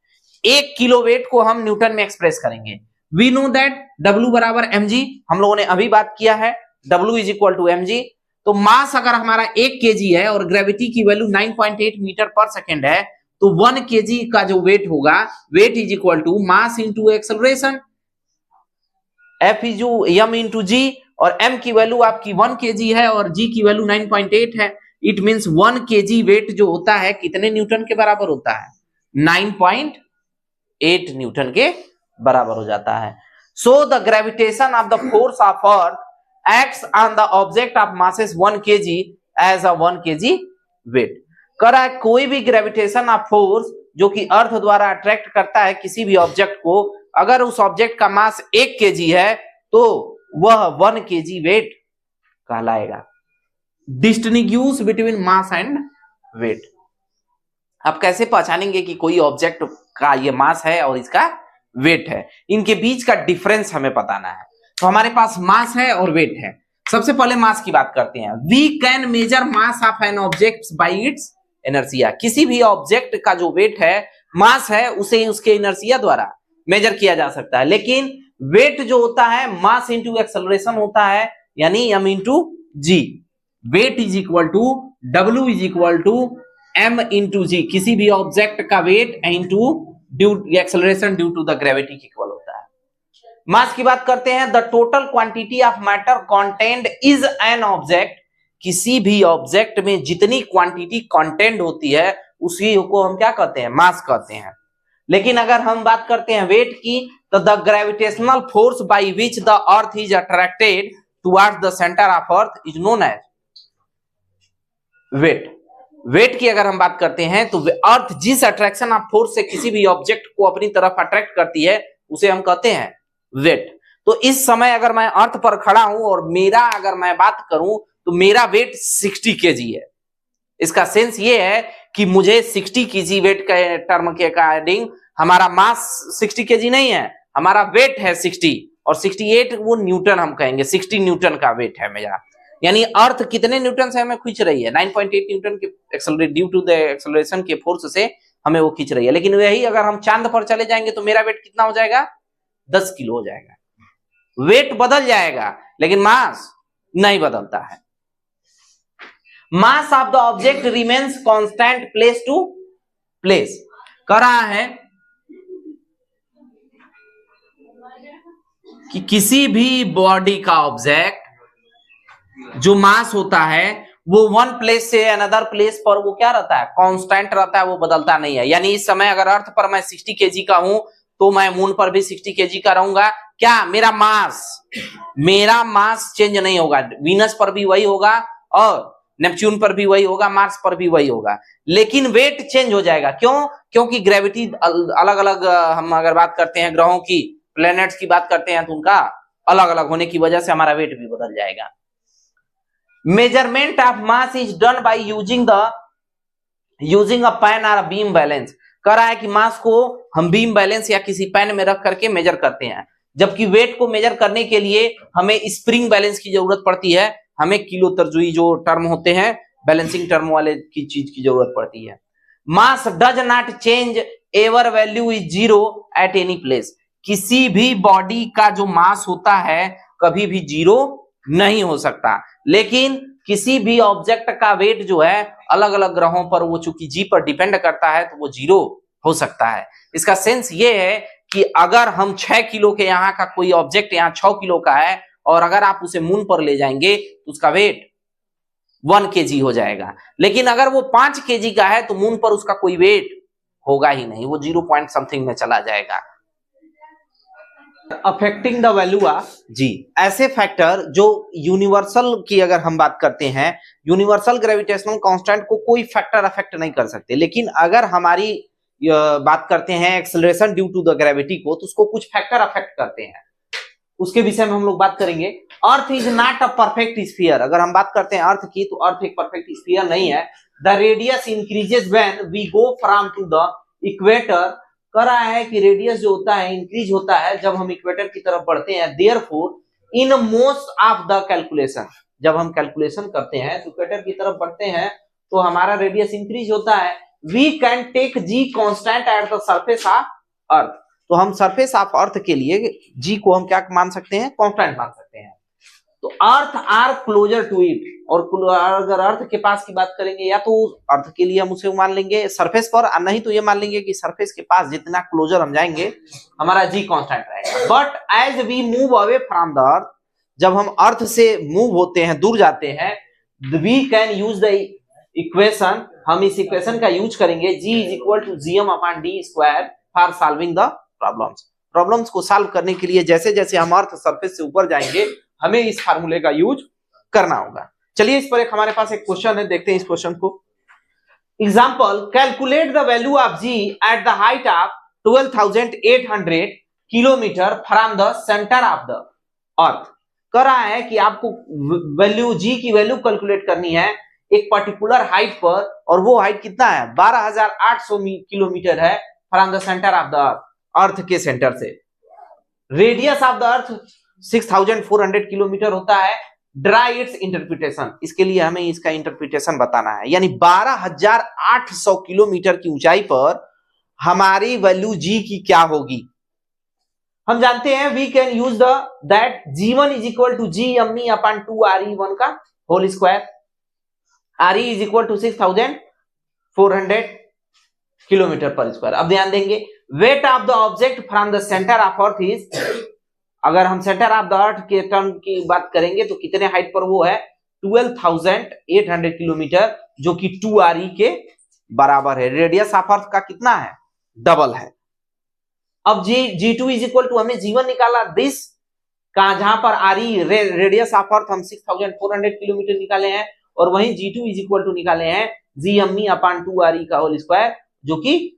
1 kilo weight को हम न्यूटन में एक्सप्रेस करेंगे। वी नो दैट W बराबर mg, हम लोगों ने अभी बात किया है, W is equal to mg। तो मास अगर हमारा 1 kg है और ग्रेविटी की वैल्यू 9.8 मीटर पर सेकेंड है, तो 1 kg का जो वेट होगा, weight is equal to mass into acceleration, F is m into g, और m की वैल्यू आपकी 1 kg है और g की वैल्यू 9.8 है। इट मींस 1 kg वेट जो होता है कितने न्यूटन के बराबर होता है, 9.8 न्यूटन के बराबर हो जाता है। So the gravitation of the force of earth acts on the object of masses 1 kg as a 1 kg weight. कह रहा है कोई भी ग्रेविटेशन ऑफ फोर्स जो कि अर्थ द्वारा अट्रैक्ट करता है किसी भी ऑब्जेक्ट को, अगर उस ऑब्जेक्ट का मास 1 kg है तो वह 1 kg वेट कहलाएगा। Distinguish between mass and weight. आप कैसे पहचानेंगे कि कोई ऑब्जेक्ट का ये मास है और इसका वेट है, इनके बीच का डिफरेंस हमें बताना है। तो हमारे पास मास है और वेट है। सबसे पहले मास की बात करते हैं। We can measure mass of an object by its inertia. किसी भी ऑब्जेक्ट का जो वेट है, मास है, उसे उसके इनर्शिया द्वारा मेजर किया जा सकता है। लेकिन वेट जो होता है मास इंटू एक्सेलरेशन होता है, यानी m into g. Weight is equal to W is equal to m into g. किसी भी ऑब्जेक्ट का weight into acceleration due to the gravity के इक्वल होता है। मास की बात करते हैं। The total quantity of matter contained is an object. किसी भी ऑब्जेक्ट में जितनी क्वांटिटी कंटेन्ड होती है उसी को हम क्या कहते हैं, मास कहते हैं। लेकिन अगर हम बात करते हैं वेट की, तो the gravitational force by which the earth is attracted towards the centre of earth is known as. Weight. Weight की अगर हम बात करते हैं तो अर्थ जिस अट्रैक्शन ऑफ फोर्स से किसी भी ऑब्जेक्ट को अपनी तरफ अट्रैक्ट करती है उसे हम कहते हैं वेट। तो इस समय अगर मैं अर्थ पर खड़ा हूं और मेरा अगर मैं बात करूं तो मेरा वेट 60 केजी है। इसका सेंस ये है कि मुझे 60 केजी वेट के टर्म के अकॉर्डिंग हमारा मास 60 केजी नहीं है, हमारा वेट है 60 और 68 वो न्यूटन हम कहेंगे, 60 न्यूटन का वेट है मेरा। यानी अर्थ कितने न्यूटन से हमें खींच रही है? 9.8 न्यूटन के accelerate due to the acceleration के फोर्स से हमें वो खींच रही है। लेकिन वही अगर हम चांद पर चले जाएंगे तो मेरा वेट कितना हो जाएगा? 10 किलो हो जाएगा। वेट बदल जाएगा लेकिन मास नहीं बदलता है। Mass of the object remains constant place to place. कह रहा है कि किसी भी बॉडी का ऑब्जेक्ट जो मास होता है वो वन प्लेस से अनदर प्लेस पर वो क्या रहता है? कांस्टेंट रहता है, वो बदलता नहीं है। यानी इस समय अगर अर्थ पर मैं 60 केजी का हूं तो मैं मून पर भी 60 केजी का रहूंगा। क्या मेरा मास चेंज नहीं होगा। वीनस पर भी वही होगा और नेपच्यून पर भी वही होगा, मार्स पर भी वही होगा, लेकिन वेट चेंज हो जाएगा। क्यों? क्योंकि ग्रेविटी अलग अलग, हम अगर बात करते हैं ग्रहों की, प्लैनेट्स की बात करते हैं तो उनका अलग अलग होने की वजह से हमारा वेट भी बदल जाएगा। Measurement of mass is done by using a pan और बीम बैलेंस। कह रहा है कि मास को हम बीम बैलेंस या किसी पेन में रख करके मेजर करते हैं, जबकि वेट को मेजर करने के लिए हमें स्प्रिंग बैलेंस की जरूरत पड़ती है। हमें किलो तरजुई जो टर्म होते हैं बैलेंसिंग टर्म वाले की चीज की जरूरत पड़ती है। Mass does not change ever value is zero at any place. किसी भी बॉडी का जो मास होता है कभी भी जीरो नहीं हो सकता, लेकिन किसी भी ऑब्जेक्ट का वेट जो है अलग अलग ग्रहों पर वो चूंकि जी पर डिपेंड करता है तो वो जीरो हो सकता है। इसका सेंस ये है कि अगर हम 6 किलो के यहाँ का कोई ऑब्जेक्ट यहाँ 6 किलो का है और अगर आप उसे मून पर ले जाएंगे तो उसका वेट 1 केजी हो जाएगा, लेकिन अगर वो 5 केजी का है तो मून पर उसका कोई वेट होगा ही नहीं, वो 0 पॉइंट समथिंग में चला जाएगा। अफेक्टिंग द वैल्यू ऑफ जी, ऐसे फैक्टर जो यूनिवर्सल की अगर हम बात करते हैं, यूनिवर्सल ग्रेविटेशनल कांस्टेंट को कोई फैक्टर अफेक्ट नहीं कर सकते, लेकिन अगर हमारी बात करते हैं acceleration due to the gravity को तो उसको कुछ फैक्टर अफेक्ट करते हैं। उसके विषय में हम लोग बात करेंगे। Earth is not a perfect sphere. अगर हम बात करते हैं अर्थ की तो अर्थ एक परफेक्ट स्फीयर नहीं है। The radius increases when we go from to the equator. कह रहा है कि रेडियस जो होता है इंक्रीज होता है जब हम इक्वेटर की तरफ बढ़ते हैं। Therefore in most of the calculation, जब हम कैलकुलेशन करते हैं तो इक्वेटर की तरफ बढ़ते हैं तो हमारा रेडियस इंक्रीज होता है। We can take g constant at the surface of earth. तो हम सरफेस ऑफ अर्थ के लिए जी को हम क्या मान सकते हैं? कांस्टेंट मान सकते हैं। तो अर्थ आर क्लोजर टू इट, और अगर अर्थ के पास की बात करेंगे या तो अर्थ के लिए हम उसे मान लेंगे सरफेस पर, और नहीं तो ये मान लेंगे कि सरफेस के पास जितना क्लोजर हम जाएंगे हमारा जी कांस्टेंट रहेगा। But as we move away from the earth, जब हम अर्थ से मूव होते हैं, दूर जाते हैं, we can use the equation, हम इस इक्वेशन का यूज करेंगे g is equal to gm/d square for solving the problems को सॉल्व करने के लिए जैसे जैसे हम अर्थ सरफेस से ऊपर जाएंगे हमें इस फार्मूले का यूज करना होगा। चलिए इस पर एक हमारे पास एक क्वेश्चन है, देखते हैं इस क्वेश्चन को। Example, calculate the value of g at the height of 12,800 kilometre from the centre of the earth. कह रहा है कि आपको वैल्यू g की वैल्यू कैलकुलेट करनी है एक पर्टिकुलर हाइट पर, और वो हाइट कितना है? 12,800 किलोमीटर है from the centre of the अर्थ के सेंटर से। Radius of the earth 6,400 kilometre होता है। ड्राई इट्स इंटरप्रिटेशन, इसके लिए हमें इसका इंटरप्रिटेशन बताना है। यानी 12,800 किलोमीटर की ऊंचाई पर हमारी वैल्यू जी की क्या होगी? हम जानते हैं we can use the that g1 is equal to g_2 का whole square. re is equal to 6,400 kilometre पर स्क्वायर। अब ध्यान देंगे, weight of the object from the centre of earth is, अगर हम सेंटर ऑफ द अर्थ के term की बात करेंगे तो कितने हाइट पर वो है? 12,800 किलोमीटर, जो कि 2re के बराबर है। रेडियस ऑफ अर्थ का कितना है? डबल है। अब g2 इज इक्वल टू, हमें g1 निकाला दिस का, जहां पर re रेडियस ऑफ अर्थ हम 6,400 किलोमीटर निकाले हैं, और वहीं G2 इज इक्वल टू निकाले हैं GME अपॉन 2RE का होल स्क्वायर, जो कि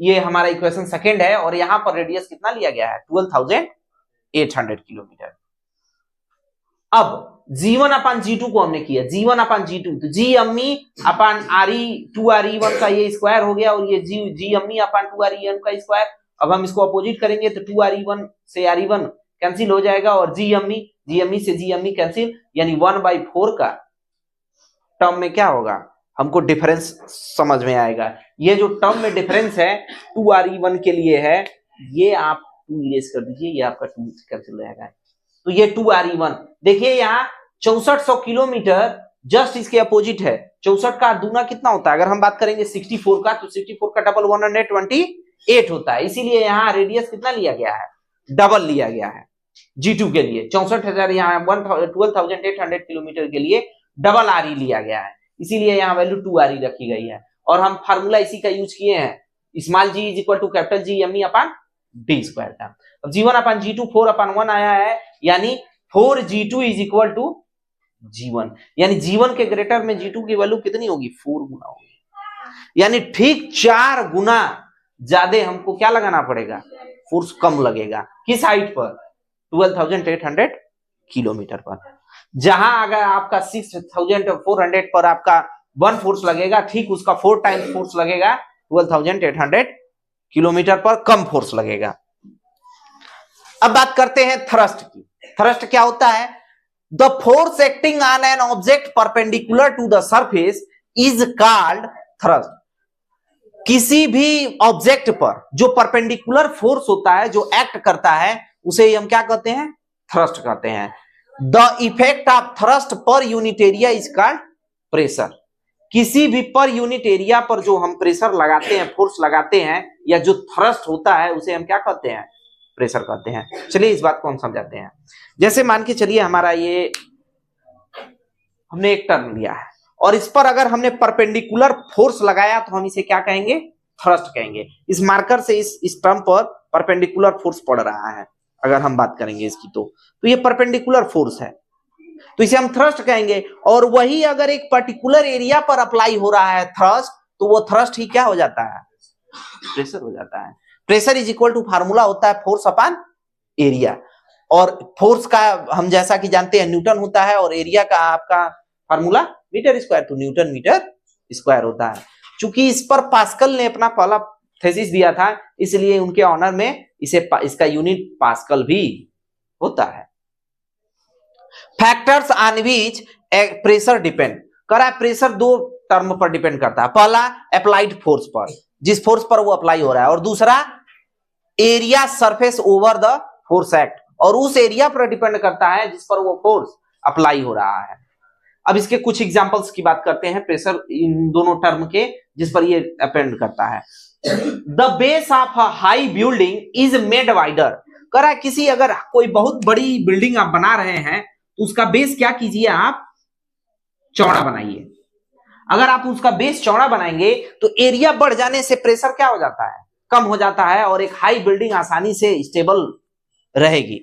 ये हमारा इक्वेशन सेकेंड है। और यहां पर रेडियस कितना लिया गया है 12,800 किलोमीटर। अब G1 अपान G2 को हमने किया G1 अपान G2, तो GME अपान RE 2RE1 का ये स्क्वायर हो गया और ये GME अपान 2RE1 का स्क्वायर। अब हम इसको अपोजिट करेंगे तो 2RE1 से RE1 कैंसिल हो जाएगा और GME से GME कैंसिल, यानी 1/4 का टर्म में क्या होगा, हमको डिफरेंस समझ में आएगा। ये जो टर्म में डिफरेंस है 2RE1 के लिए है, ये आप 2 इरेज कर दीजिए, ये आपका 2 कैंसिल हो जाएगा। तो ये 2RE1 देखिए यहाँ 6400 किलोमीटर जस्ट इसके अपोजिट है। 64 का दूना कितना होता है, अगर हम बात करेंगे 64 का, तो 64 का डबल 128 होता है। इसीलिए यहाँ रेडियस कितना लिया गया है, डबल लिया गया है G2 के लिए। 64,000 यहाँ 12,800 किलोमीटर के लिए डबल RE लिया गया है, इसीलिए यहाँ वैल्यू 2RE रखी गई है। और हम फार्मूला इसी का यूज किए हैं, small g is equal to capital GME upon D square का। अब G1 अपान G2 4/1 आया है, यानी 4G2 is equal to G1, यानी G1 के ग्रेटर में G2 की वैल्यू कितनी होगी, 4 गुना होगी, यानी ठीक 4 गुना ज्यादा हमको क्या लगाना पड़ेगा, फोर्स कम लगेगा। किस हाइट पर, 12,800 किलोमीटर पर। जहां अगर आपका 6,400 पर आपका 1 फोर्स लगेगा, ठीक उसका 4 टाइम्स फोर्स लगेगा 12,800 किलोमीटर पर, कम फोर्स लगेगा। अब बात करते हैं थ्रस्ट की। थ्रस्ट क्या होता है, the force acting on an object perpendicular to the surface is called thrust. किसी भी ऑब्जेक्ट पर जो परपेंडिकुलर फोर्स होता है, जो एक्ट करता है, उसे हम क्या कहते हैं, थ्रस्ट कहते हैं। The effect of thrust per unit area is called pressure. किसी भी पर यूनिट एरिया पर जो हम प्रेशर लगाते हैं, फोर्स लगाते हैं, या जो थ्रस्ट होता है, उसे हम क्या कहते हैं, प्रेशर कहते हैं। चलिए इस बात को हम समझाते हैं। जैसे मान के चलिए हमारा ये हमने एक टर्म लिया है और इस पर अगर हमने परपेंडिकुलर फोर्स लगाया तो हम इसे क्या कहेंगे, थ्रस्ट कहेंगे। इस मार्कर से इस टर्म पर परपेंडिकुलर फोर्स पड़ रहा है, अगर हम बात करेंगे इसकी, तो ये परपेंडिकुलर फोर्स है, तो इसे हम थ्रस्ट कहेंगे। और वही अगर एक पर्टिकुलर एरिया पर अप्लाई हो रहा है थ्रस्ट, तो वो थ्रस्ट ही क्या हो जाता है, प्रेशर हो जाता है। Pressure is equal to formula होता है फोर्स अपॉन एरिया, और फोर्स का हम जैसा कि जानते हैं न्यूटन होता है, और एरिया का आपका फार्मूला मीटर स्क्वायर, तो न्यूटन मीटर स्क्वायर होता है। चूंकि इस पर पास्कल ने अपना पहला थीसिस दिया था, इसलिए उनके ऑनर में इसका यूनिट पास्कल भी होता है। Factors on which pressure depend कर रहा है, प्रेशर 2 टर्म पर डिपेंड करता है। पहला अप्लाइड फोर्स पर, जिस फोर्स पर वो अप्लाई हो रहा है, और दूसरा area surface over the force act, और उस एरिया पर डिपेंड करता है जिस पर वो फोर्स अप्लाई हो रहा है। अब इसके कुछ एग्जांपल्स की बात करते हैं, प्रेशर इन दोनों टर्म के, जिस पर ये डिपेंड करता है। The base of a high building is made wider, कह रहा है किसी अगर कोई बहुत बड़ी बिल्डिंग आप बना रहे हैं, तो उसका बेस क्या कीजिए, आप चौड़ा बनाइए। अगर आप उसका बेस चौड़ा बनाएंगे तो एरिया बढ़ जाने से प्रेशर क्या हो जाता है, कम हो जाता है, और एक हाई बिल्डिंग आसानी से स्टेबल रहेगी।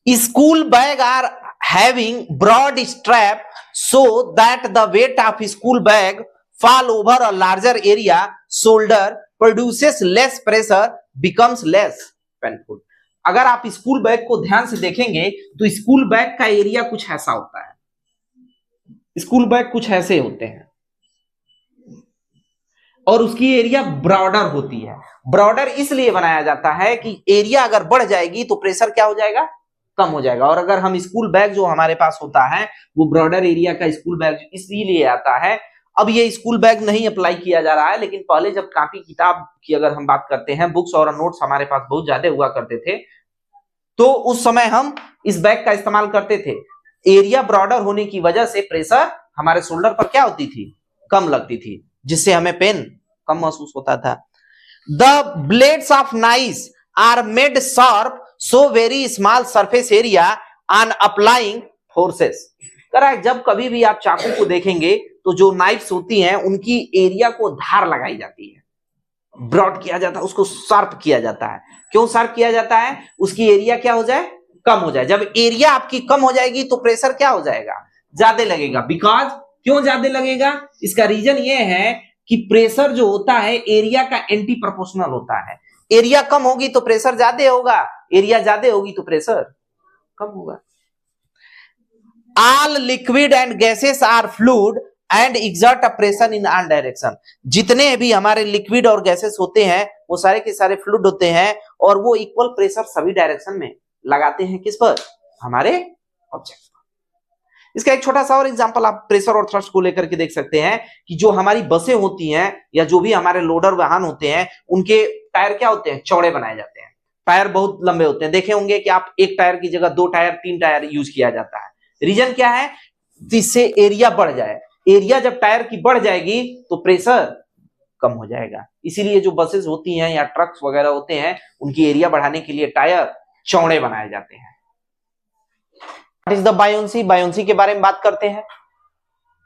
School bag are having broad strap so that the weight of school bag fall over a larger area shoulder produces less pressure becomes less painful। अगर आप स्कूल बैग को ध्यान से देखेंगे तो स्कूल बैग का एरिया कुछ ऐसा होता है, स्कूल बैग कुछ ऐसे होते हैं, और उसकी एरिया ब्रॉडर होती है। ब्रॉडर इसलिए बनाया जाता है कि एरिया अगर बढ़ जाएगी तो प्रेशर क्या हो जाएगा, कम हो जाएगा। और अगर हम स्कूल बैग जो हमारे पास होता है, वो ब्रॉडर एरिया का स्कूल बैग इसलिए आता है। अब ये स्कूल बैग नहीं अप्लाई किया जा रहा है, लेकिन पहले जब कॉपी किताब की अगर हम बात करते हैं, बुक्स और नोट्स हमारे पास बहुत ज्यादा हुआ करते थे, तो उस समय हम इस बैग का इस्तेमाल करते थे। एरिया ब्रॉडर होने की वजह से प्रेशर हमारे शोल्डर पर क्या होती थी, कम लगती थी, जिससे हमें पेन कम महसूस होता था। The blades of knife are made sharp so very small surface area on applying forces. जब कभी भी आप चाकू को देखेंगे तो जो नाइफ्स होती हैं उनकी एरिया को धार लगाई जाती है, ब्रॉड किया जाता है, उसको शार्प किया जाता है। क्यों शार्प किया जाता है, उसकी एरिया क्या हो जाए, कम हो जाए। जब एरिया आपकी कम हो जाएगी तो प्रेशर क्या हो जाएगा, ज्यादा लगेगा। बिकॉज क्यों ज्यादा लगेगा? इसका रीजन ये है कि प्रेशर जो होता है एरिया का एंटी प्रोपोर्शनल होता है। एरिया कम होगी तो प्रेशर ज्यादा होगा, एरिया ज्यादा होगी तो प्रेशर कम होगा। All liquid and gases are fluid and exert a pressure in all direction। जितने भी हमारे लिक्विड और गैसेस होते हैं वो सारे के सारे फ्लूइड होते हैं और वो इक्वल प्रेशर सभी डायरेक्शन में लगाते हैं। किस पर? हमारे ऑब्जेक्ट पर। इसका एक छोटा सा और एग्जांपल आप प्रेशर और थ्रस्ट को लेकर के देख सकते हैं कि जो हमारी बसें होती हैं या जो भी हमारे लोडर वाहन होते हैं उनके टायर क्या होते हैं? चौड़े बनाए जाते हैं। टायर बहुत लंबे होते हैं। देखे होंगे कि आप एक टायर की जगह 2 टायर 3 टायर यूज किया जाता है। रीजन क्या है? जिससे एरिया बढ़ जाए। एरिया जब टायर की बढ़ जाएगी तो प्रेशर कम हो जाएगा। इसीलिए जो बसेस होती हैं या ट्रक्स वगैरह होते हैं उनकी एरिया बढ़ाने के लिए टायर चौड़े बनाए जाते हैं। What is the buoyancy? Buoyancy के बारे में बात करते हैं।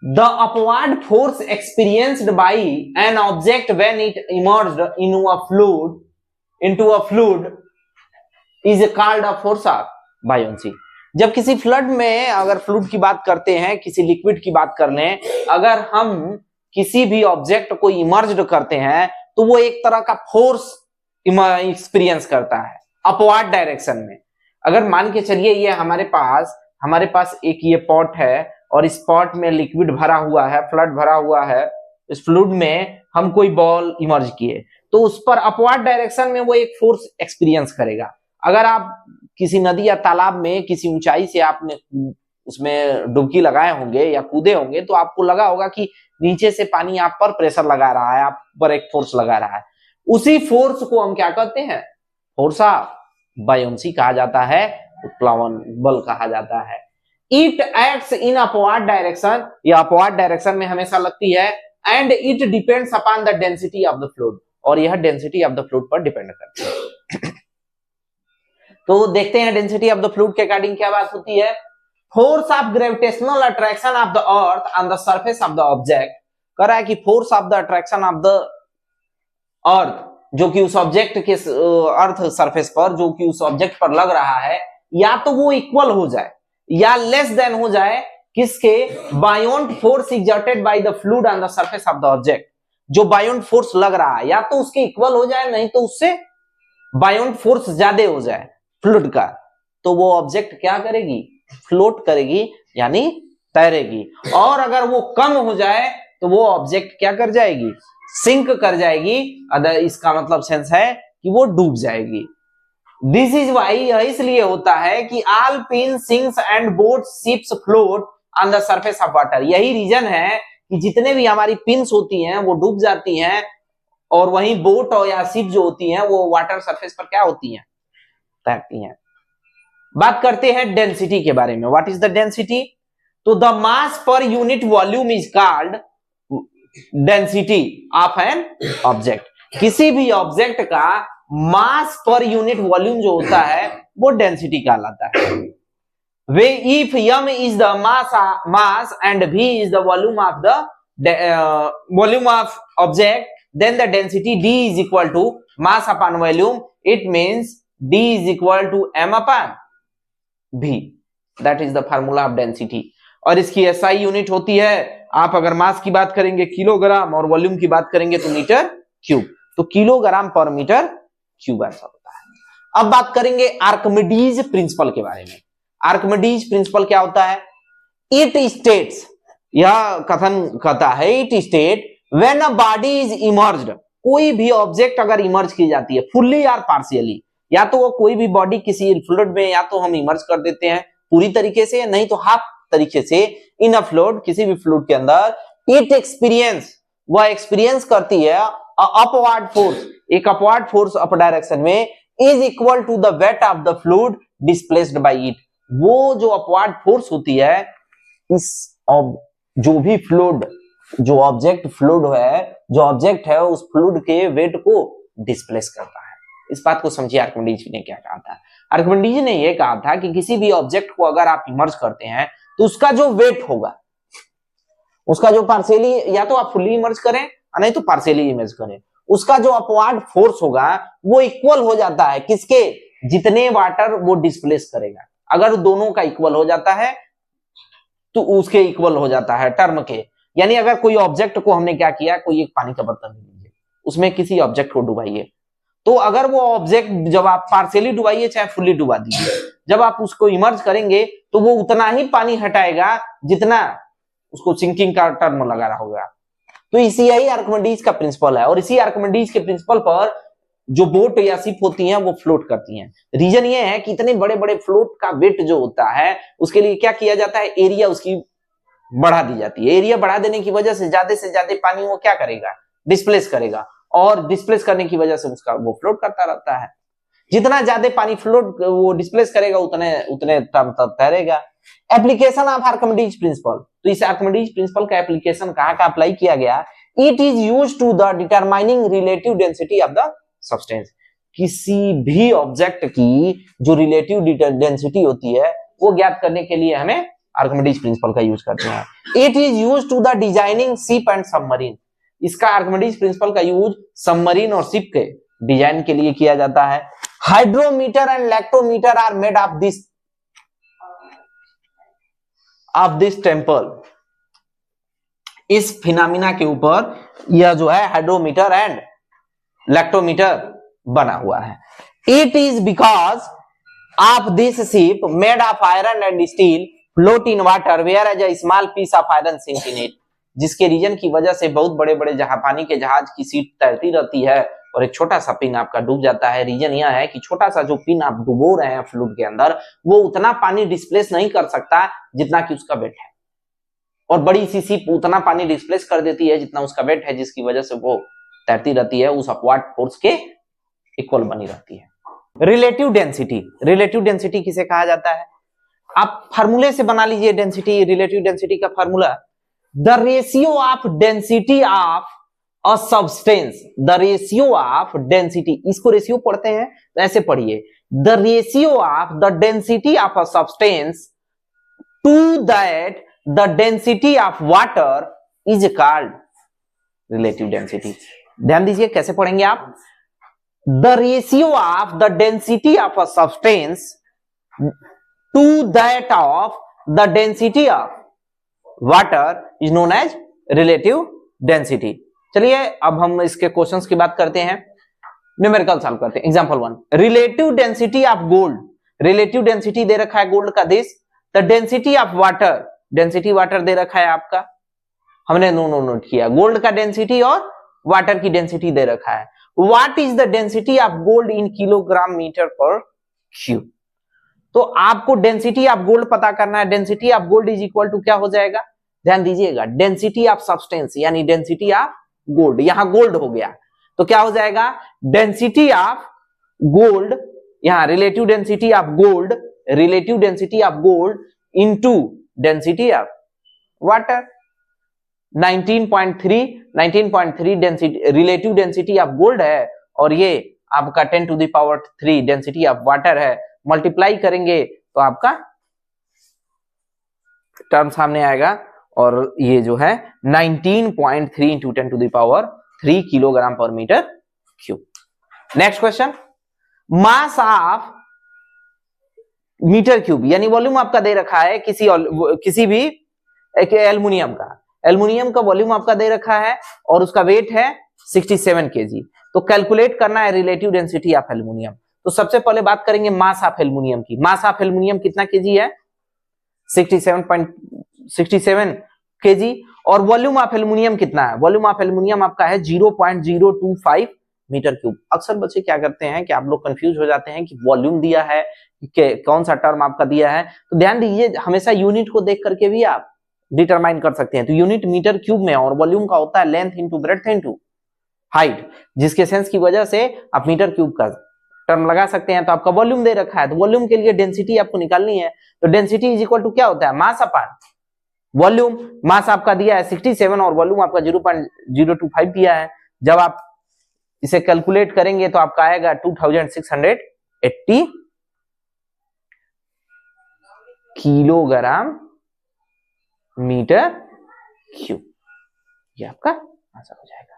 The upward force experienced by an object when it emerged into a fluid is called a force of buoyancy. जब किसी फ्लड में अगर फ्लूइड की बात करते हैं, किसी लिक्विड की बात कर लें, अगर हम किसी भी ऑब्जेक्ट को इमर्ज्ड करते हैं तो वो एक तरह का फोर्स एक्सपीरियंस करता है अपवर्ड डायरेक्शन में। अगर मान के चलिए ये हमारे पास एक ये पॉट है और इस पॉट में लिक्विड भरा हुआ है, फ्लड भरा हुआ है। इस फ्लूइड में हम कोई बॉल इमर्ज किए तो उस पर अपवर्ड डायरेक्शन में वो एक फोर्स एक्सपीरियंस करेगा। अगर आप किसी नदी या तालाब में किसी ऊंचाई से आपने उसमें डुबकी लगाए होंगे या कूदे होंगे तो आपको लगा होगा कि नीचे से पानी आप पर प्रेशर लगा रहा है, आप पर एक फोर्स लगा रहा है। उसी फोर्स को हम क्या कहते हैं? फोर्स ऑफ बायोंसी कहा जाता है, उत्प्लावन बल कहा जाता है। It acts in upward direction, या अपवर्ड डायरेक्शन में हमेशा लगती है। And it depends upon the density of the fluid, और यह डेंसिटी ऑफ द फ्लूइड पर डिपेंड करती है। तो देखते हैं डेंसिटी ऑफ द फ्लूइड के अकॉर्डिंग क्या बात होती है। Force of gravitational attraction of the earth on the surface of the object. कह रहा है कि force of the attraction of the अर्थ, जो कि उस ऑब्जेक्ट के अर्थ सरफेस पर, जो कि उस ऑब्जेक्ट पर लग रहा है, या तो वो इक्वल हो जाए या लेस देन हो जाए किसके? बायोंट force exerted by the fluid on the surface of the object. जो बायोंट फोर्स लग रहा है या तो उसके इक्वल हो जाए, नहीं तो उससे बायोंट फोर्स ज्यादा हो जाए फ्लूइड का, तो वो ऑब्जेक्ट क्या करेगी? फ्लोट करेगी, यानी तैरेगी। और अगर वो कम हो जाए तो वो ऑब्जेक्ट क्या कर जाएगी? सिंक कर जाएगी। अदर इसका मतलब सेंस है कि वो डूब जाएगी। दिस इज वाई, यह इसलिए होता है कि all pin sinks and boat ships float on the surface of water. यही रीजन है कि जितने भी हमारी पिन्स होती हैं वो डूब जाती हैं, और वहीं बोट और या शिप जो होती हैं वो वाटर सरफेस पर क्या होती हैं? तैरती हैं। बात करते हैं डेंसिटी के बारे में। What is the density? तो the mass per unit volume is called density of an object. किसी भी ऑब्जेक्ट का मास पर यूनिट वॉल्यूम जो होता है वो डेंसिटी कहलाता है। Way if m is the mass and v is the volume of the volume of object, then the density d is equal to mass upon volume. It means d is equal to m upon v. That is the formula of density. और इसकी SI unit होती है, आप अगर मास की बात करेंगे kilogram और वॉल्यूम की बात करेंगे तो मीटर क्यूब, तो किलोग्राम पर मीटर क्यूब ऐसा होता है। अब बात करेंगे आर्किमिडीज प्रिंसिपल के बारे में। आर्किमिडीज प्रिंसिपल क्या होता है? इट स्टेट्स, यह कथन कहता है, it state when a body is emerged, कोई भी ऑब्जेक्ट अगर इमर्ज की जाती है फुल्ली और पार्शियली, या तो वो कोई भी बॉडी किसी फ्लूइड में या तो हम इमर्ज कर देते हैं पूरी तरीके से, नहीं तो हाफ तरीके से इन अ फ्लूइड, किसी भी फ्लूइड के अंदर, इट एक्सपीरियंस, वह एक्सपीरियंस करती है अपवर्ड फोर्स, एक अपवर्ड फोर्स अप डायरेक्शन में, is equal to the weight of the fluid displaced by it. वो जो अपवर्ड फोर्स होती है इस जो भी फ्लूइड, जो ऑब्जेक्ट फ्लूइड है, जो ऑब्जेक्ट है उस फ्लूइड के वेट को डिस्प्लेस करता है। इस बात को समझिए आर्किमिडीज ने क्या कहा था। आर्किमिडीज ने यह कहा था कि किसी भी ऑब्जेक्ट को अगर आप इमर्ज करते हैं तो उसका जो वेट होगा, उसका जो पार्शियली, या तो आप फुल्ली इमर्ज करें नहीं तो पार्शियली इमर्ज करें, उसका जो अपवर्ड फोर्स होगा वो इक्वल हो जाता है किसके? जितने वाटर वो डिस्प्लेस करेगा। अगर दोनों का इक्वल हो जाता है तो उसके इक्वल हो जाता है टर्म के। यानी अगर कोई ऑब्जेक्ट को हमने क्या किया, कोई एक पानी का बर्तन लीजिए, उसमें किसी ऑब्जेक्ट को डुबाइए, तो अगर वो ऑब्जेक्ट जब आप पार्शियली डुबाइए चाहे फुल्ली डुबा दीजिए, जब आप उसको इमर्ज करेंगे तो वो उतना ही पानी हटाएगा जितना उसको सिंकिंग का टर्म लगा रहा होगा। तो इसी यही आर्किमिडीज का प्रिंसिपल है, और इसी आर्किमिडीज के प्रिंसिपल पर जो बोट या शिप होती हैं वो फ्लोट करती हैं। रीजन ये है कि इतने बड़े बड़े फ्लोट का वेट जो होता है उसके लिए क्या किया जाता है, एरिया उसकी बढ़ा दी जाती है। एरिया बढ़ा देने की वजह से ज्यादा पानी वो क्या करेगा, डिस्प्लेस करेगा, और डिस्प्लेस करने की वजह से उसका वो फ्लोट करता रहता है। जितना ज्यादा पानी फ्लोट वो डिस्प्लेस करेगा उतने टर्म तक तैरेगा। एप्लीकेशन ऑफ आर्किमिडीज प्रिंसिपल, तो इस आर्किमिडीज प्रिंसिपल का एप्लीकेशन कहां का अप्लाई किया गया, it is used to the determining relative density of the substance. किसी भी ऑब्जेक्ट की जो रिलेटिव डेंसिटी होती है वो ज्ञात करने के लिए हमें आर्किमिडीज प्रिंसिपल का यूज करते हैं। It is used to the designing ship and submarine, इसका आर्किमिडीज प्रिंसिपल का यूज सबमरीन और शिप के डिजाइन के लिए किया जाता है। Hydrometer and lactometer are made of this temple, इस फिनोमिना के ऊपर यह जो है हाइड्रोमीटर एंड लैक्टोमीटर बना हुआ है। It is because of this ship made of iron and steel float in water whereas a small piece of iron sink in it, जिसके रीजन की वजह से बहुत बड़े बड़े पानी के जहाज की सीट तैरती रहती है और एक छोटा सा पिन आपका डूब जाता है। रीजन यह है कि छोटा सा जो पिन आप डुबो रहे हैं फ्लूइड के अंदर वो उतना पानी डिस्प्लेस नहीं कर सकता जितना कि उसका वेट है, और बड़ी सी शिप उतना पानी डिस्प्लेस कर देती है जितना उसका वेट है, जिसकी वजह से वो तैरती रहती है, उस अपवार्ड फोर्स के इक्वल बनी रहती है। रिलेटिव डेंसिटी, रिलेटिव डेंसिटी किसे कहा जाता है, आप फार्मूले से बना लीजिए डेंसिटी, रिलेटिव डेंसिटी का formula, the ratio of density of a substance, the ratio of density, इसको रेशियो पढ़ते हैं तो ऐसे पढ़िए, the ratio of the density of a substance to that the density of water is called relative density. ध्यान दीजिए कैसे पढ़ेंगे आप, the ratio of the density of a substance to that of the density of water is known as relative density. चलिए अब हम इसके questions की बात करते हैं, न्यूमेरिकल सॉल्व करते हैं। Example 1, relative density of gold, relative density दे रखा है गोल्ड का this, the density of water, density water दे रखा है आपका, हमने नोट किया, गोल्ड का डेंसिटी और वाटर की डेंसिटी दे रखा है। What is the density of gold in kilogram metre पर क्यूब, तो आपको डेंसिटी ऑफ गोल्ड पता करना है। Density of gold is equal to क्या हो जाएगा, ध्यान दीजिएगा, डेंसिटी ऑफ सब्सटेंस यानी डेंसिटी ऑफ गोल्ड, यहां गोल्ड हो गया तो क्या हो जाएगा, डेंसिटी ऑफ गोल्ड, यहां relative density of gold, relative density of gold into density of water. 19.3 density relative density of gold है और ये आपका 10 to the power 3 density of water है, मल्टीप्लाई करेंगे तो आपका टर्म सामने आएगा और ये जो है 19.3 into 10 to the power 3 kilogram per metre cube. Next question, mass of metre cube यानी वॉल्यूम आपका दे रखा है किसी भी एक एल्युमिनियम का वॉल्यूम आपका दे रखा है और उसका वेट है 67 केजी। तो कैलकुलेट करना है रिलेटिव डेंसिटी ऑफ एल्युमिनियम। तो सबसे पहले बात करेंगे मास ऑफ एल्युमिनियम की। मास ऑफ एल्युमिनियम कितना केजी है, 67 केजी। और वॉल्यूम ऑफ एल्युमिनियम कितना है, वॉल्यूम ऑफ एल्युमिनियम आपका है 0.025 मीटर क्यूब। अक्सर बच्चे क्या करते हैं कि आप लोग कंफ्यूज हो जाते हैं कि वॉल्यूम दिया है कि कौन सा टर्म आपका दिया है, तो ध्यान दीजिए हमेशा यूनिट को देख करके भी आप डिटरमाइन कर सकते हैं। तो यूनिट मीटर क्यूब में और वॉल्यूम का होता है length into breadth into height, जिसके सेंस की वजह से आप मीटर क्यूब का टर्म लगा सकते हैं। तो आपका वॉल्यूम दे रखा है तो वॉल्यूम के लिए डेंसिटी आपको निकालनी है, तो डेंसिटी इज इक्वल टू क्या होता है, मास अपॉन वॉल्यूम। मास आपका दिया है 67 और वॉल्यूम आपका 0.025 दिया है। जब आप इसे कैलकुलेट करेंगे तो आपका आएगा 2680 किलोग्राम मीटर क्यूब, ये आपका आंसर हो जाएगा।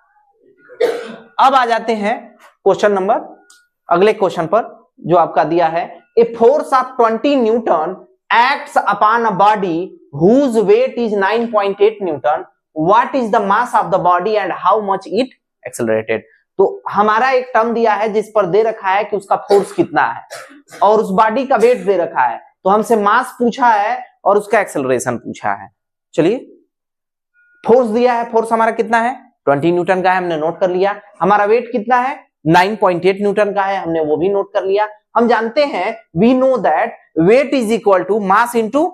अब आ जाते हैं क्वेश्चन नंबर, अगले क्वेश्चन पर जो आपका दिया है, a force of 20 Newton acts upon a body whose weight is 9.8 Newton, what is the mass of the body and how much it accelerated? तो हमारा एक टर्म दिया है जिस पर दे रखा है कि उसका फोर्स कितना है और उस बॉडी का वेट दे रखा है, तो हमसे मास पूछा है और उसका एक्सेलरेशन पूछा है। चलिए, फोर्स दिया है, फोर्स हमारा कितना है 20 न्यूटन का है, हमने नोट कर लिया। हमारा वेट कितना है 9.8 न्यूटन का है, हमने वो भी नोट कर लिया। हम जानते हैं we know that weight is equal to mass into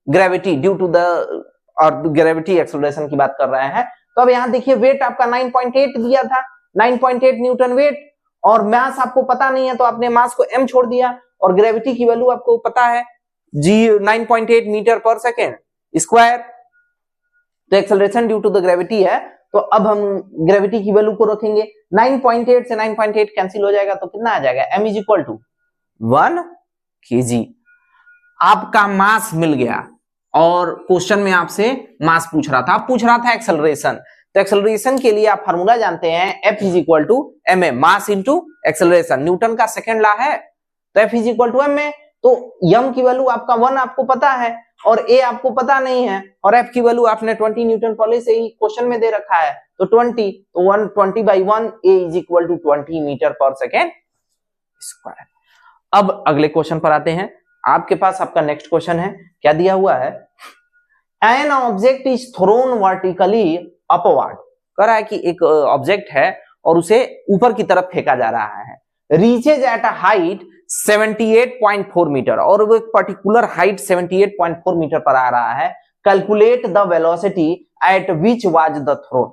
gravity due to the, और ग्रेविटी एक्सेलरेशन की बात कर रहे हैं। तो अब यहां देखिए वेट आपका 9.8 दिया था, 9.8 न्यूटन वेट, और मास आपको पता नहीं है तो आपने मास को m छोड़ दिया, और ग्रेविटी की वैल्यू आपको पता है g 9.8 मीटर पर सेकेंड स्क्वायर, तो acceleration due to the gravity है। तो अब हम ग्रेविटी की वैल्यू को रखेंगे, 9.8 से 9.8 कैंसिल हो जाएगा तो कितना आ जाएगा m is equal to 1 kg। आपका मास मिल गया, और क्वेश्चन में आपसे मास पूछ रहा था, पूछ रहा था एक्सेलरेशन। तो एक्सेलरेशन के लिए आप फार्मूला जानते हैं F is equal to ma, mass into acceleration, newton का सेकंड लॉ है, तो F is equal to ma। तो m की वैल्यू आपका 1 आपको पता है और a आपको पता नहीं है, और F की वैल्यू आपने 20 न्यूटन पहले से ही क्वेश्चन में दे रखा है, तो 20, तो 120 by 1 a is equal to 20 metre पर सेकेंड स्क्वायर। अब अगले क्वेश्चन पर आते हैं। आपके पास आपका नेक्स्ट क्वेश्चन है, क्या दिया हुआ है, an object is thrown vertically upward. कह रहा है कि एक ऑब्जेक्ट है और उसे ऊपर की तरफ फेंका जा रहा है, reaches at a height 78.4 metre, और वो एक पर्टिकुलर हाइट 78.4 मीटर पर आ रहा है। Calculate the velocity at which was the thrown.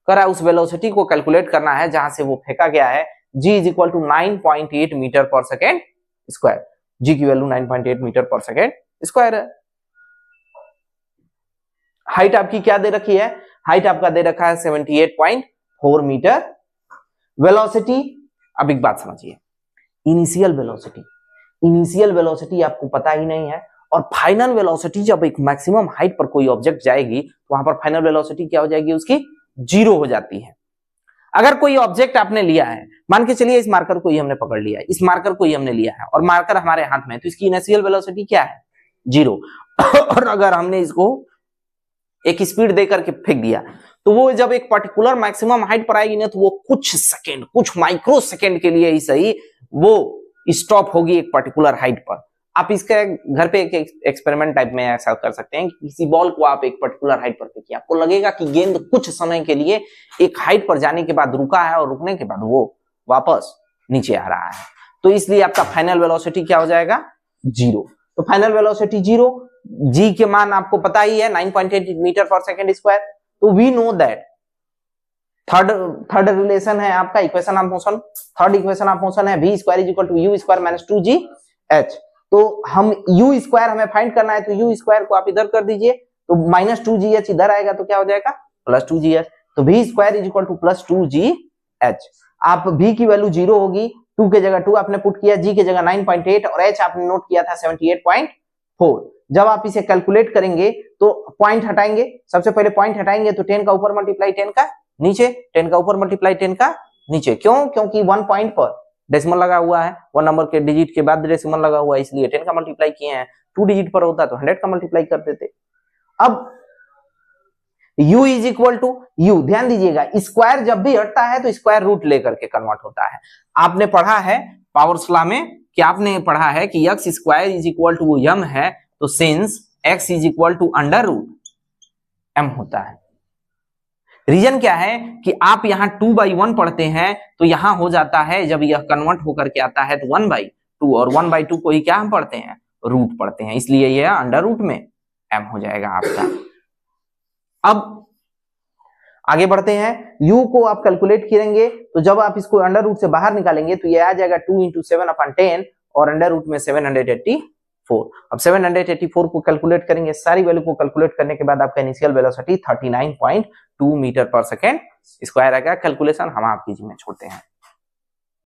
कह रहा है उस वेलोसिटी को कैलकुलेट करना है जहां से वो फेंका गया है। g is equal to 9.8 metre पर सेकेंड स्क्वायर, g की वैल्यू 9.8 मीटर पर सेकेंड स्क्वायर है। हाइट आपकी क्या दे रखी है, हाइट आपका दे रखा है 78.4 मीटर। वेलोसिटी, अब एक बात समझिए, इनिशियल वेलोसिटी, इनिशियल वेलोसिटी आपको पता ही नहीं है, और फाइनल वेलोसिटी जब एक मैक्सिमम हाइट पर कोई ऑब्जेक्ट जाएगी तो वहां पर फाइनल वेलोसिटी क्या हो जाएगी, उसकी 0 हो जाती है। अगर कोई ऑब्जेक्ट आपने लिया है, मान के चलिए इस मार्कर को ही हमने पकड़ लिया है, इस मार्कर को ही हमने लिया है और मार्कर हमारे हाथ में है, तो इसकी इनिशियल वेलोसिटी क्या है 0। और अगर हमने इसको एक स्पीड दे करके फेंक दिया तो वो जब एक पर्टिकुलर मैक्सिमम हाइट पर आएगी ना, तो वो कुछ सेकेंड, कुछ माइक्रो सेकेंड के लिए ही सही, वो स्टॉप होगी एक पर्टिकुलर हाइट पर। आप इसका घर पे एक एक्सपेरिमेंट टाइप में ऐसा कर सकते हैं कि किसी बॉल को आप एक पर्टिकुलर हाइट पर फेंकिए, आपको लगेगा कि गेंद कुछ समय के लिए एक हाइट पर जाने के बाद रुका है और रुकने के बाद वो वापस नीचे आ रहा है, तो इसलिए आपका फाइनल वेलोसिटी क्या हो जाएगा 0। तो फाइनल वेलोसिटी 0, g के मान आपको पता ही है 9.8 मीटर पर सेकेंड स्क्वायर। तो we know that third relation है आपका equation of motion, third equation of motion है v square is equal to u square minus 2gh। तो हम u स्क्वायर हमें फाइंड करना है, तो u स्क्वायर को आप इधर कर दीजिए, तो माइनस 2gh इधर आएगा तो क्या हो जाएगा प्लस 2gh। तो v square is equal two plus 2gh। आप v की वैल्यू 0 होगी, 2 के जगह 2 आपने पुट किया, g के जगह 9.8 और h आपने नोट किया था 78.4। जब आप इसे कैलकुलेट करेंगे तो पॉइंट हटाएंगे, सबसे पहले पॉइंट हटाएंगे तो 10 का ऊपर मल्टीप्लाई 10 का नीचे, 10 का ऊपर मल्टीप्लाई 10 का नीचे। क्यों? क्योंकि 1 पॉइंट पर डेसिमल लगा हुआ है, 1 नंबर के डिजिट के बाद डेसिमल लगा हुआ है, इसलिए 10 का मल्टीप्लाई किए हैं। 2 डिजिट पर होता तो 100 का मल्टीप्लाई कर देते। अब u is equal to u, ध्यान दीजिएगा स्क्वायर जब भी हटता है तो स्क्वायर रूट लेकर के कन्वर्ट होता है। आपने पढ़ा है पावर्स लॉ में कि आपने पढ़ा है कि x square is equal to m है, तो since x is equal to under root m होता है। रीजन क्या है कि आप यहाँ 2/1 पढ़ते हैं तो यहां हो जाता है, जब यह कन्वर्ट होकर के आता है तो 1/2, और 1/2 को ही क्या हम पढ़ते हैं रूट पढ़ते हैं, इसलिए यह अंडर रूट में m हो जाएगा आपका। अब आगे बढ़ते हैं, u को आप कैलकुलेट करेंगे तो जब आप इसको अंडर रूट से बाहर निकालेंगे तो यह आ जाएगा 2 × 7/10 और अंडर रूट में 784। अब 784 को कैलकुलेट करेंगे, सारी वैल्यू को कैलकुलेट करने के बाद आपका इनिशियल वेलोसिटी 39.2 मीटर पर सेकेंड स्क्वायर आएगा। कैलकुलेशन हम आपकी जी में छोड़ते हैं।